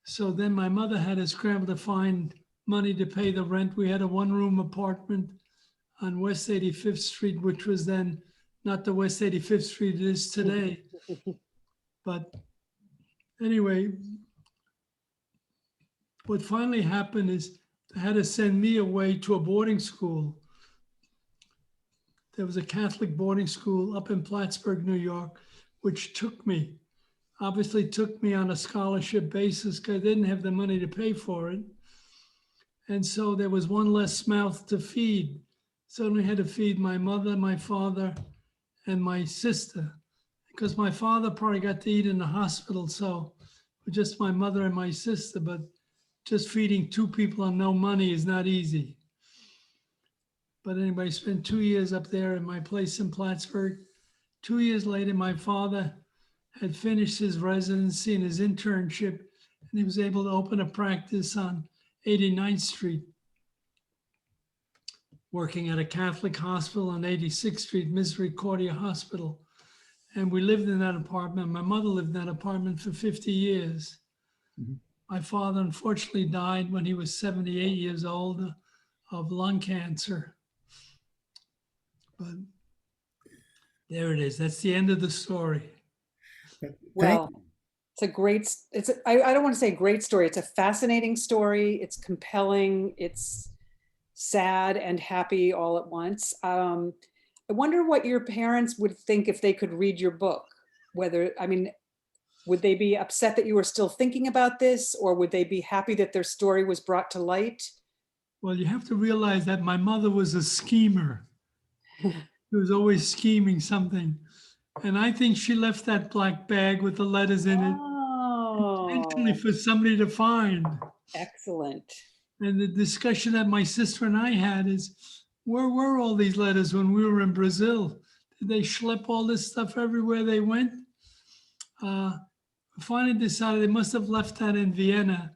So then my mother had to scramble to find money to pay the rent. We had a one-room apartment on West 85th Street, which was then not the West 85th Street it is today. But anyway, what finally happened is they had to send me away to a boarding school. There was a Catholic boarding school up in Plattsburgh, New York, which obviously took me on a scholarship basis because I didn't have the money to pay for it. And so there was one less mouth to feed. So I had to feed my mother, my father, and my sister, because my father probably got to eat in the hospital. So just my mother and my sister, but just feeding two people on no money is not easy. But anyway, I spent 2 years up there in my place in Plattsburgh. 2 years later, my father had finished his residency and his internship, and he was able to open a practice on 89th Street, working at a Catholic hospital on 86th Street, Misericordia Hospital. And we lived in that apartment. My mother lived in that apartment for 50 years. Mm-hmm. My father unfortunately died when he was 78 years old of lung cancer. But there it is. That's the end of the story. Well, it's a great, I don't want to say great story. It's a fascinating story. It's compelling. It's sad and happy all at once. I wonder what your parents would think if they could read your book. Would they be upset that you were still thinking about this, or would they be happy that their story was brought to light? Well, you have to realize that my mother was a schemer. She was always scheming something. And I think she left that black bag with the letters in it intentionally for somebody to find. Excellent. And the discussion that my sister and I had is, where were all these letters when we were in Brazil? Did they schlep all this stuff everywhere they went? Finally decided they must have left that in Vienna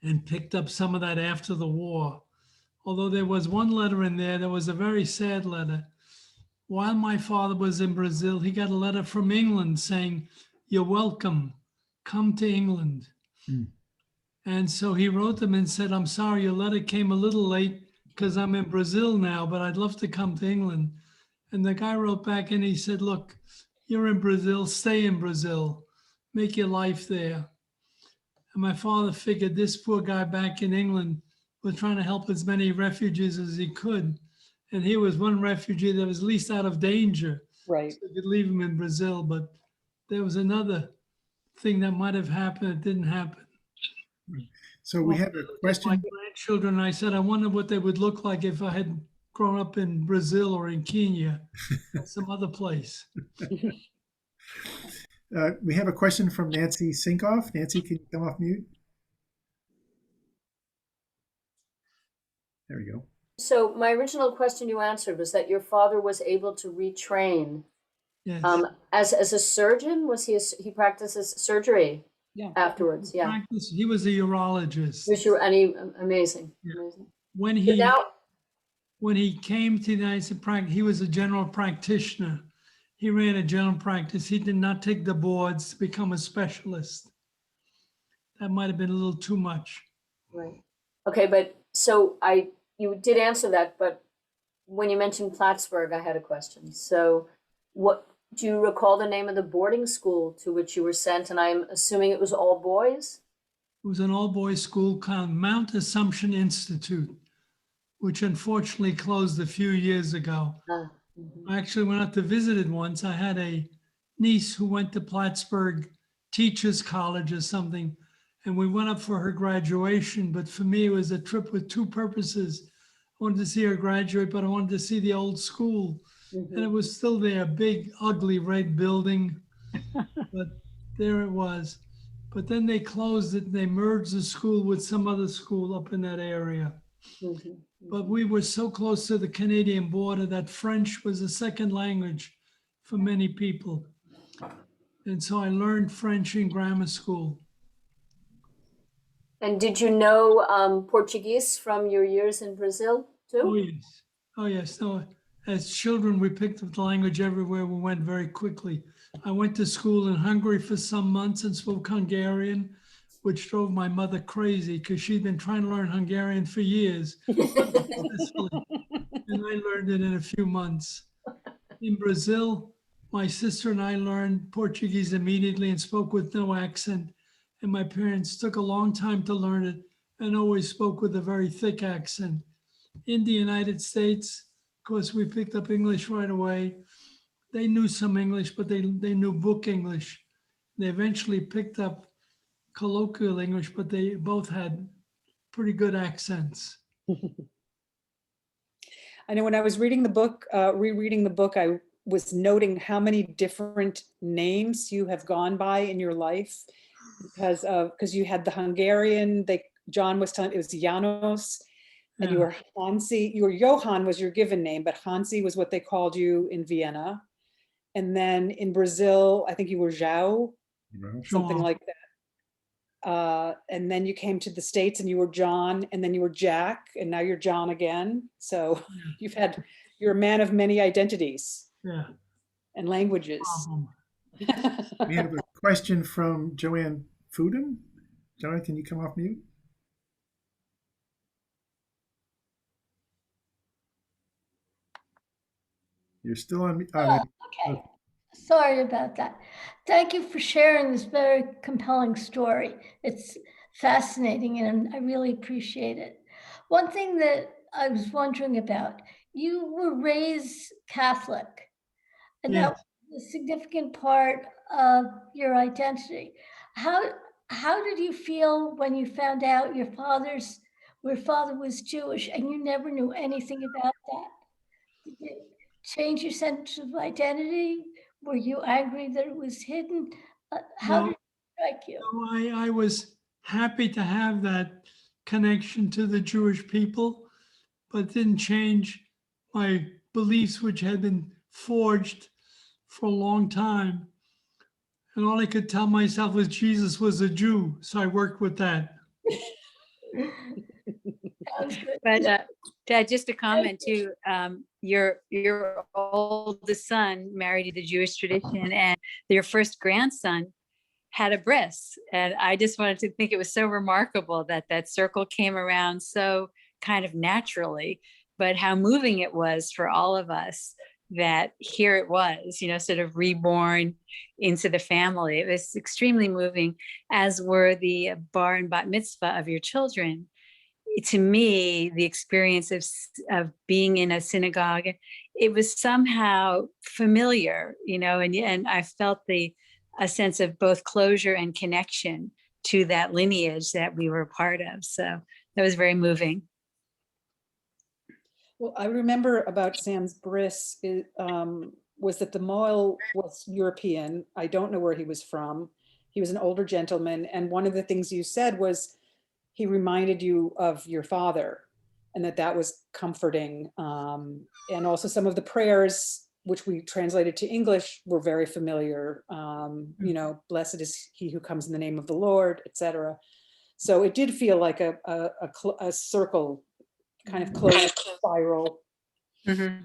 and picked up some of that after the war. Although there was one letter in there that was a very sad letter. While my father was in Brazil, he got a letter from England saying, "You're welcome, come to England." Mm. And so he wrote them and said, "I'm sorry, your letter came a little late because I'm in Brazil now, but I'd love to come to England." And the guy wrote back and he said, "Look, you're in Brazil, stay in Brazil, make your life there." And my father figured this poor guy back in England was trying to help as many refugees as he could. And he was one refugee that was least out of danger. Right. So he could leave him in Brazil, but there was another thing that might have happened that didn't happen. So we have a question. My grandchildren, I said, I wonder what they would look like if I had grown up in Brazil or in Kenya or some other place. We have a question from Nancy Sinkoff. Nancy, can you come off mute? There we go. So my original question you answered was that your father was able to retrain. Yes. As a surgeon. Was he practices surgery afterwards? Yeah. He was a urologist. Amazing. Yeah. Amazing. When he came to the United States, he was a general practitioner. He ran a general practice. He did not take the boards to become a specialist. That might have been a little too much. Right. Okay, but so you did answer that, but when you mentioned Plattsburgh, I had a question. So what do you recall the name of the boarding school to which you were sent? And I'm assuming it was all boys? It was an all-boys school called Mount Assumption Institute, which unfortunately closed a few years ago. I actually went out to visit it once. I had a niece who went to Plattsburgh Teachers College or something, and we went up for her graduation. But for me, it was a trip with two purposes. I wanted to see her graduate, but I wanted to see the old school. And it was still there, a big, ugly red building, but there it was. But then they closed it and they merged the school with some other school up in that area. But we were so close to the Canadian border that French was a second language for many people. And so I learned French in grammar school. And did you know Portuguese from your years in Brazil too? Oh, yes. Oh, yes. No, as children, we picked up the language everywhere we went very quickly. I went to school in Hungary for some months and spoke Hungarian which drove my mother crazy because she'd been trying to learn Hungarian for years, unsuccessfully, and I learned it in a few months. In Brazil, my sister and I learned Portuguese immediately and spoke with no accent. And my parents took a long time to learn it and always spoke with a very thick accent. In the United States, of course, we picked up English right away. They knew some English, but they knew book English. They eventually picked up colloquial English, but they both had pretty good accents. I know when I was reading the book, rereading the book, I was noting how many different names you have gone by in your life because you had the Hungarian, John was telling, it was Janos, and you Yeah. were Hansi, Johann was your given name, but Hansi was what they called you in Vienna. And then in Brazil, I think you were João, something João. like that. And then you came to the States and you were John, and then you were Jack, and now you're John again. So you're a man of many identities Yeah. and languages. Problem. We have a question from Joanne Fuden. Joanne, can you come off mute? You're still on mute. Okay. Sorry about that. Thank you for sharing this very compelling story. It's fascinating and I really appreciate it. One thing that I was wondering about, you were raised Catholic, and that Yes. was a significant part of your identity. How did you feel when you found out your father was Jewish and you never knew anything about that? Did it change your sense of identity? Were you angry that it was hidden? How No. did it strike you? So I was happy to have that connection to the Jewish people, but didn't change my beliefs, which had been forged for a long time. And all I could tell myself was Jesus was a Jew. So I worked with that. Sounds good. But Dad, just a comment too. Your oldest son married to the Jewish tradition, and your first grandson had a bris. And I just wanted to think it was so remarkable that that circle came around so kind of naturally, but how moving it was for all of us that here it was, sort of reborn into the family. It was extremely moving, as were the bar and bat mitzvah of your children. To me, the experience of being in a synagogue, it was somehow familiar, and I felt a sense of both closure and connection to that lineage that we were part of. So that was very moving. Well, I remember about Sam's bris was that the mohel was European. I don't know where he was from. He was an older gentleman. And one of the things you said was he reminded you of your father, and that was comforting. And also some of the prayers, which we translated to English, were very familiar. Blessed is he who comes in the name of the Lord, etc. So it did feel like a circle, kind of closed spiral. Mm-hmm.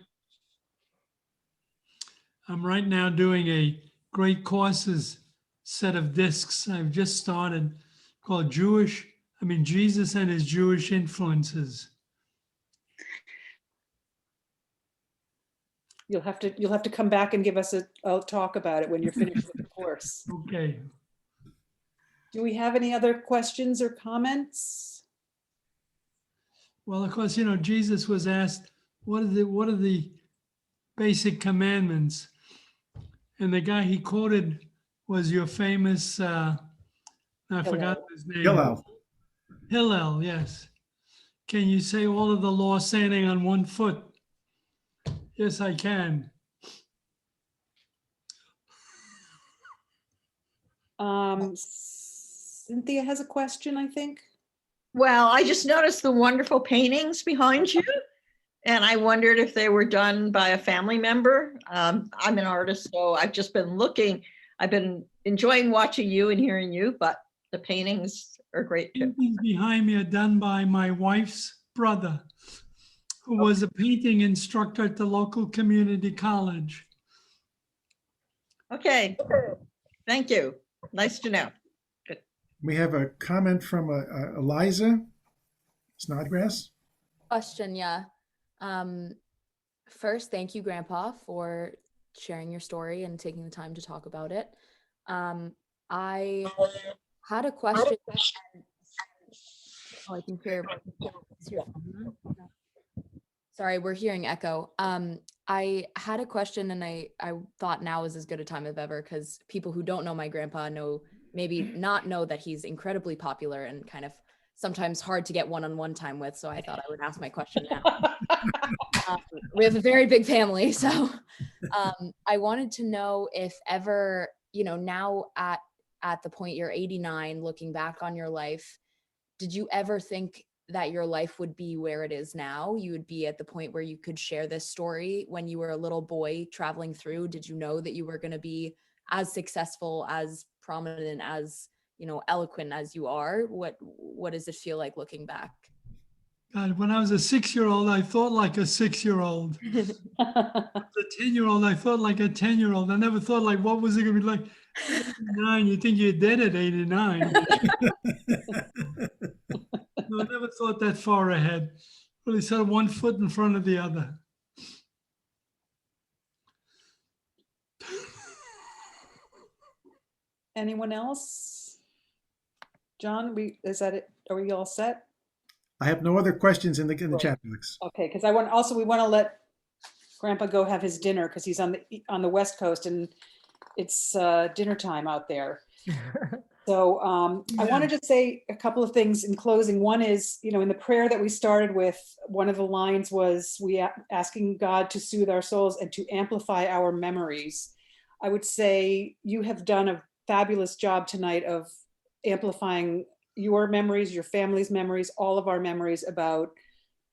I'm right now doing a great courses set of discs I've just started called Jesus and his Jewish influences. You'll have to come back and give us a talk about it when you're finished with the course. Okay. Do we have any other questions or comments? Well, of course, Jesus was asked, what are the basic commandments? And the guy he quoted was your famous, I forgot his name. Hillel, yes. Can you say all of the law standing on one foot? Yes, I can. Cynthia has a question, I think. Well, I just noticed the wonderful paintings behind you, and I wondered if they were done by a family member. I'm an artist, so I've just been looking. I've been enjoying watching you and hearing you, but the paintings are great too. Paintings behind me are done by my wife's brother, who was a painting instructor at the local community college. Okay, thank you. Nice to know. Good. We have a comment from Eliza Snodgrass. Question, yeah. First, thank you, Grandpa, for sharing your story and taking the time to talk about it. I had a question. Oh, I think you're. Sorry, we're hearing echo. I had a question, and I thought now is as good a time as ever, because people who don't know my grandpa maybe not know that he's incredibly popular and kind of sometimes hard to get one-on-one time with. So I thought I would ask my question now. We have a very big family, so I wanted to know if ever, now at the point you're 89, looking back on your life, did you ever think that your life would be where it is now? You would be at the point where you could share this story when you were a little boy traveling through. Did you know that you were going to be as successful, as prominent, as, eloquent as you are? What does it feel like looking back? God, when I was a 6-year-old, I thought like a 6-year-old. As a 10-year-old, I thought like a 10-year-old. I never thought like, what was it going to be like? 89, you think you're dead at 89. No, I never thought that far ahead. Really sort of one foot in front of the other. Anyone else? John, is that it? Are we all set? I have no other questions in the chat box. Okay, because we want to let Grandpa go have his dinner, because he's on the West Coast and it's dinner time out there. So I wanted to say a couple of things in closing. One is, in the prayer that we started with, one of the lines was asking God to soothe our souls and to amplify our memories. I would say you have done a fabulous job tonight of amplifying your memories, your family's memories, all of our memories about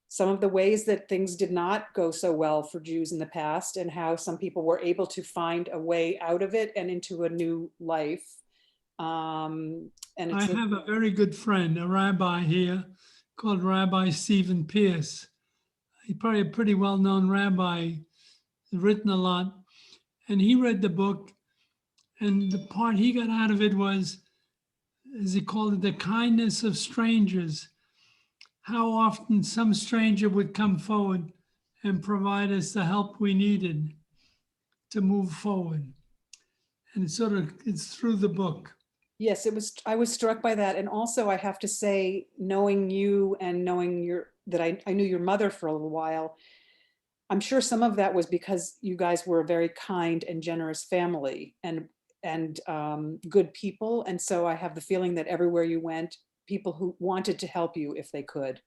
some of the ways that things did not go so well for Jews in the past, and how some people were able to find a way out of it and into a new life. And I have a very good friend, a rabbi here called Rabbi Stephen Pierce. He's probably a pretty well-known rabbi, he's written a lot. And he read the book, and the part he got out of it was, as he called it, the kindness of strangers. How often some stranger would come forward and provide us the help we needed to move forward. And it's through the book. Yes, I was struck by that. And also I have to say, knowing you and knowing that I knew your mother for a little while, I'm sure some of that was because you guys were a very kind and generous family and good people. And so I have the feeling that everywhere you went, people who wanted to help you if they could.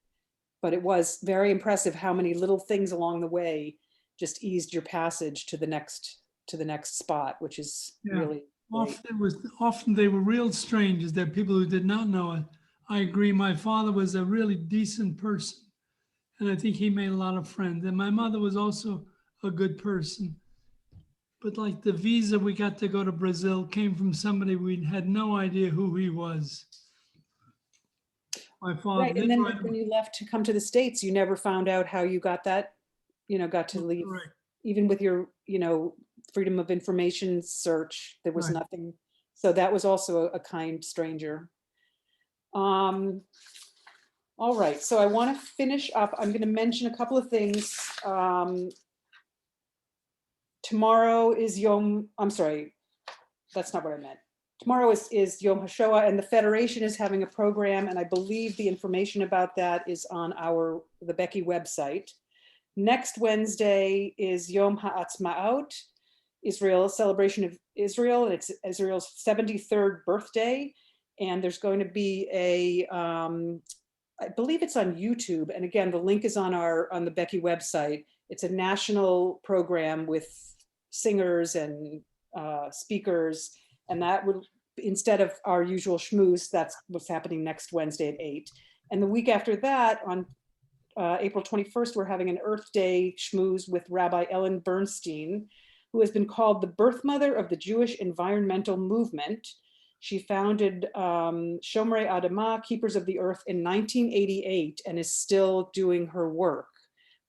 But it was very impressive how many little things along the way just eased your passage to the next spot, which is really great. Often they were real strangers. They're people who did not know it. I agree. My father was a really decent person, and I think he made a lot of friends. And my mother was also a good person. But like the visa we got to go to Brazil came from somebody we had no idea who he was. My father. Right, and then when you left to come to the States, you never found out how you got that, got to leave. Correct. Even with your, freedom of information search, there was Right. nothing. So that was also a kind stranger. All right, so I want to finish up. I'm going to mention a couple of things. Tomorrow is I'm sorry, that's not what I meant. Tomorrow is Yom HaShoah, and the Federation is having a program, and I believe the information about that is on the BEKI website. Next Wednesday is Yom HaAtzmaut, Israel, celebration of Israel, and it's Israel's 73rd birthday, and there's going to be I believe it's on YouTube, and again, the link is on the BEKI website. It's a national program with singers and speakers, and that would, instead of our usual schmooze, that's what's happening next Wednesday at 8. And the week after that, on April 21st, we're having an Earth Day schmooze with Rabbi Ellen Bernstein, who has been called the birth mother of the Jewish environmental movement. She founded Shomrei Adamah, Keepers of the Earth, in 1988 and is still doing her work.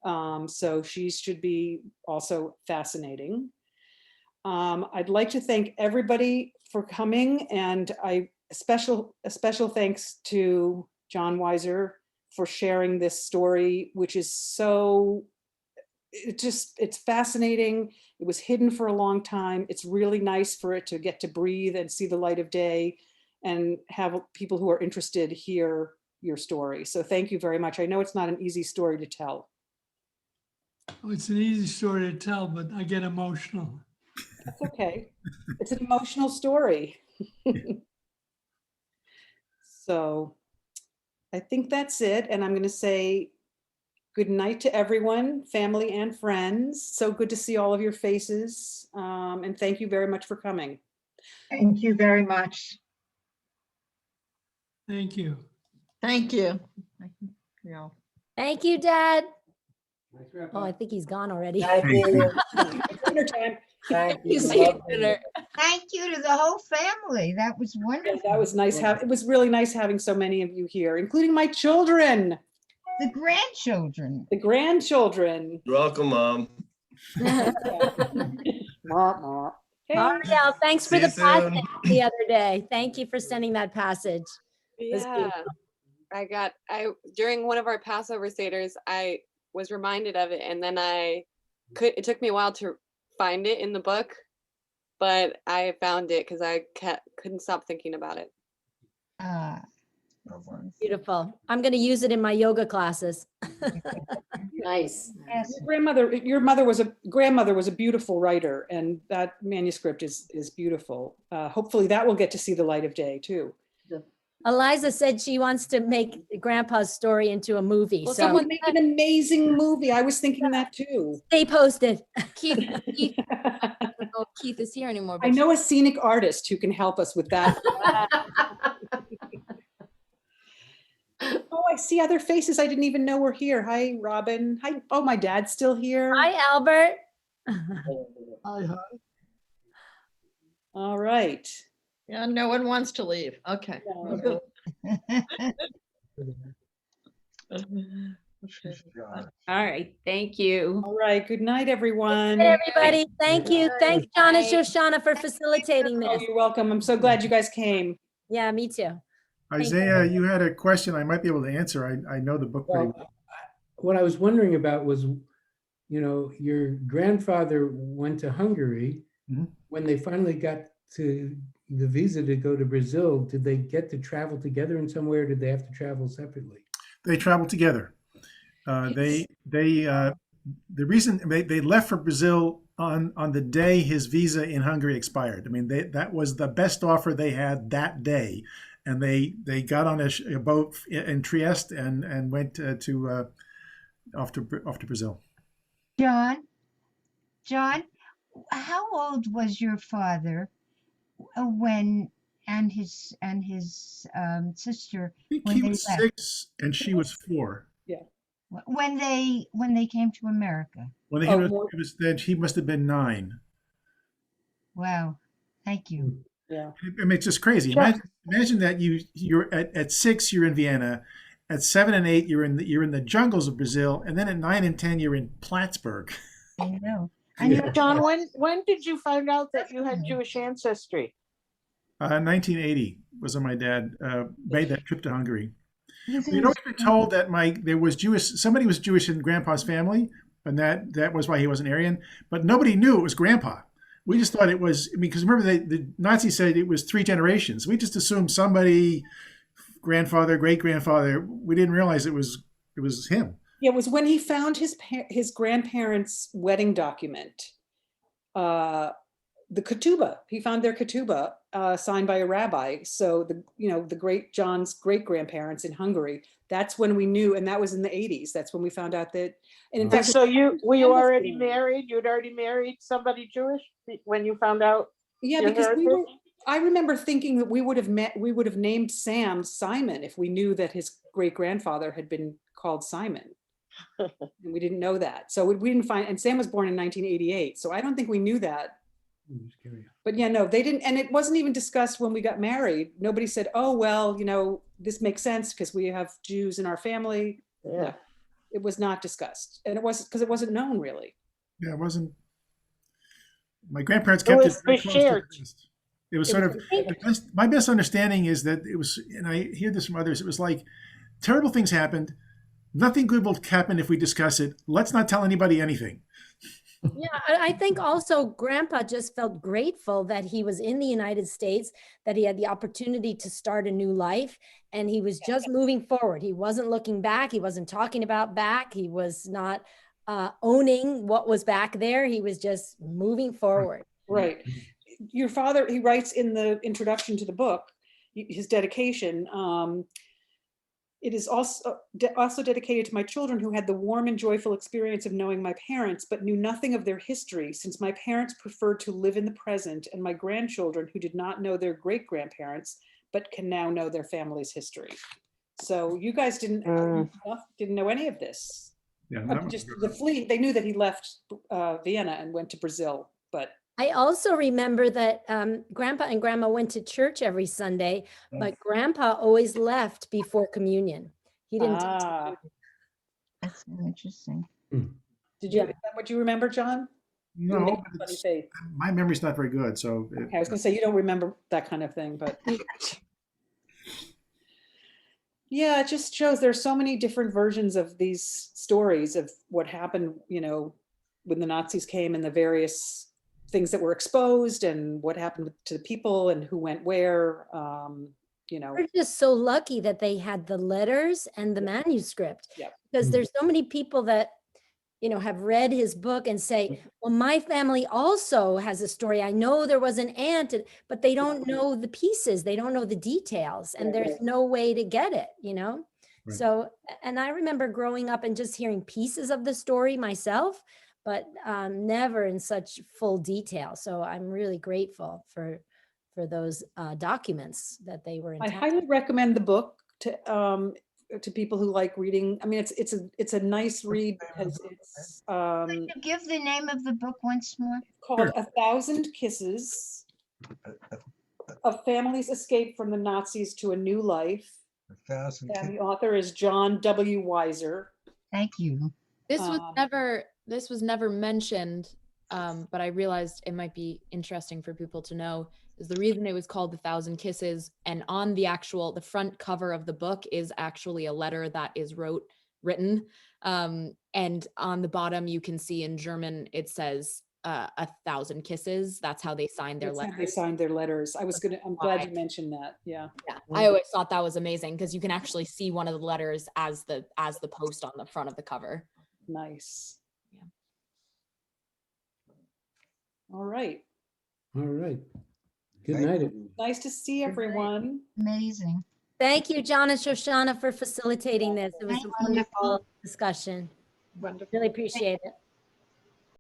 So she should be also fascinating. I'd like to thank everybody for coming, and I a special thanks to John Weiser for sharing this story, which is so, it's fascinating. It was hidden for a long time. It's really nice for it to get to breathe and see the light of day and have people who are interested hear your story. So thank you very much. I know it's not an easy story to tell. Oh, it's an easy story to tell, but I get emotional. That's okay. It's an emotional story. So I think that's it. And I'm going to say good night to everyone, family and friends. So good to see all of your faces. And thank you very much for coming. Thank you very much. Thank you. Thank you. Yeah. Thank you, Dad. Nice wrap Oh, up. I think he's gone already. Thank you. Dinner time. Thank You you. see you at dinner. Thank you to the whole family. That was Yeah, wonderful. that was nice. It was really nice having so many of you here, including my children, The grandchildren. the grandchildren. You're welcome, Mom. Hey. Ariel, thanks for See you the passage soon. the other day. Thank you for sending that passage. It was Yeah, beautiful. I during one of our Passover Seders, I was reminded of it, and then it took me a while to find it in the book, but I found it because I couldn't stop thinking about it. Beautiful. I'm going to use it in my yoga classes. Nice. Yes. Your grandmother was a beautiful writer, and that manuscript is beautiful. Hopefully that will get to see the light of day too. Eliza said she wants to make Grandpa's story into a movie. Well, So someone make an amazing movie. I was thinking that too. stay posted. Keith, I don't know if Keith is here anymore. I know a scenic artist who can help us with that. Oh, I see other faces I didn't even know were here. Hi, Robin. Hi. Oh, my dad's still here. Hi, Albert. Hi. All right. Yeah, no one wants to leave. Okay. No. All right, thank you. All right. Good night, everyone. Hey, everybody. Thank you. Thanks, John and Shoshana, for facilitating Oh, this. you're welcome. I'm so glad you guys came. Yeah, me too. Isaiah, you had a question I might be able to answer. I know the book pretty well. What I was wondering about was, your grandfather went to Hungary. Mhm. When they finally got to the visa to go to Brazil, did they get to travel together in some way, or did they have to travel separately? They traveled together. The reason they left for Brazil on the day his visa in Hungary expired. I mean, that was the best offer they had that day, and they got on a boat in Trieste and went off to Brazil. John, how old was your father when and his sister I think when he they was left? 6 and she was 4. When they came to America? When they then he must have been 9. Wow, thank you. Yeah. I mean, it's just crazy. Imagine that you're at 6 you're in Vienna, at 7 and 8 you're in the jungles of Brazil, and then at 9 and 10 you're in Plattsburgh. I know. John, when did you find out that you had Jewish ancestry? 1980 was when my dad made that trip to Hungary. He's in We'd always been told that somebody was Jewish in Grandpa's family, and that was why he was an Aryan, but nobody knew it was Grandpa. We just thought it was, because remember the Nazis said it was 3 generations. We just assumed somebody, grandfather, great grandfather. We didn't realize it was him. Yeah, it was when he found his grandparents' wedding document, the ketubah. He found their ketubah signed by a rabbi. So the great John's great grandparents in Hungary. That's when we knew, and that was in the 80s. That's when we found out that. And in fact, So were you already married? You'd already married somebody Jewish when you found out? Yeah, your because heritage? I remember thinking that we would have named Sam Simon if we knew that his great grandfather had been called Simon. And we didn't know that. So we didn't find, and Sam was born in 1988. So I don't think we knew that. But yeah, no, they didn't. And it wasn't even discussed when we got married. Nobody said, oh, well, this makes sense because we have Jews in our family. Yeah. No, it was not discussed. And it wasn't because it wasn't known really. Yeah, it wasn't. My grandparents kept it very close to the chest. It was It sort was of, my best understanding is that it was, and I hear this from others, it was like terrible things happened. Nothing good will happen if we discuss it. Let's not tell anybody anything. Yeah, I think also Grandpa just felt grateful that he was in the United States, that he had the opportunity to start a new life, and he was just moving forward. He wasn't looking back. He wasn't talking about back. He was not owning what was back there. He was just moving forward. Right. Your father, he writes in the introduction to the book, his dedication, it is also dedicated to my children who had the warm and joyful experience of knowing my parents, but knew nothing of their history, since my parents preferred to live in the present, and my grandchildren who did not know their great-grandparents, but can now know their family's history. So you guys didn't know any of this. Yeah, Just the fleet, they knew that he left Vienna and went to Brazil, but I also remember that Grandpa and Grandma went to church every Sunday, but Grandpa always left before communion. He didn't. That's so interesting. Did you? Is that what you remember, John? No, my memory's not very good. So okay, I was going to say you don't remember that kind of thing, but yeah, it just shows there's so many different versions of these stories of what happened, you know, when the Nazis came and the various things that were exposed and what happened to the people and who went where, you know. We're just so lucky that they had the letters and the manuscript, because there's so many people that, you know, have read his book and say, well, my family also has a story. I know there was an aunt, but they don't know the pieces. They don't know the details, and there's no way to get it, you know? Right. So, and I remember growing up and just hearing pieces of the story myself, but never in such full detail. So I'm really grateful for those documents that they were I intact. highly recommend the book to people who like reading. I mean, it's a nice read because it's Could you give the name of the book once more? called 1,000 Kisses: A Family's Escape from the Nazis to a New Life. 1,000 And Kisses. the author is John W. Weiser. Thank you. This was never mentioned, but I realized it might be interesting for people to know, is the reason it was called 1,000 Kisses, and on the front cover of the book is actually a letter that is written, and on the bottom you can see in German it says 1,000 kisses. That's how they signed their letters. They signed their letters. I'm glad you mentioned that. Yeah. I always thought that was amazing because you can actually see one of the letters as the post on the front of the cover. Nice. Yeah. All right. All right. Good night. Nice to see everyone. Amazing. Thank you, John and Shoshana, for facilitating this. It was a wonderful discussion. Wonderful. Really appreciate it.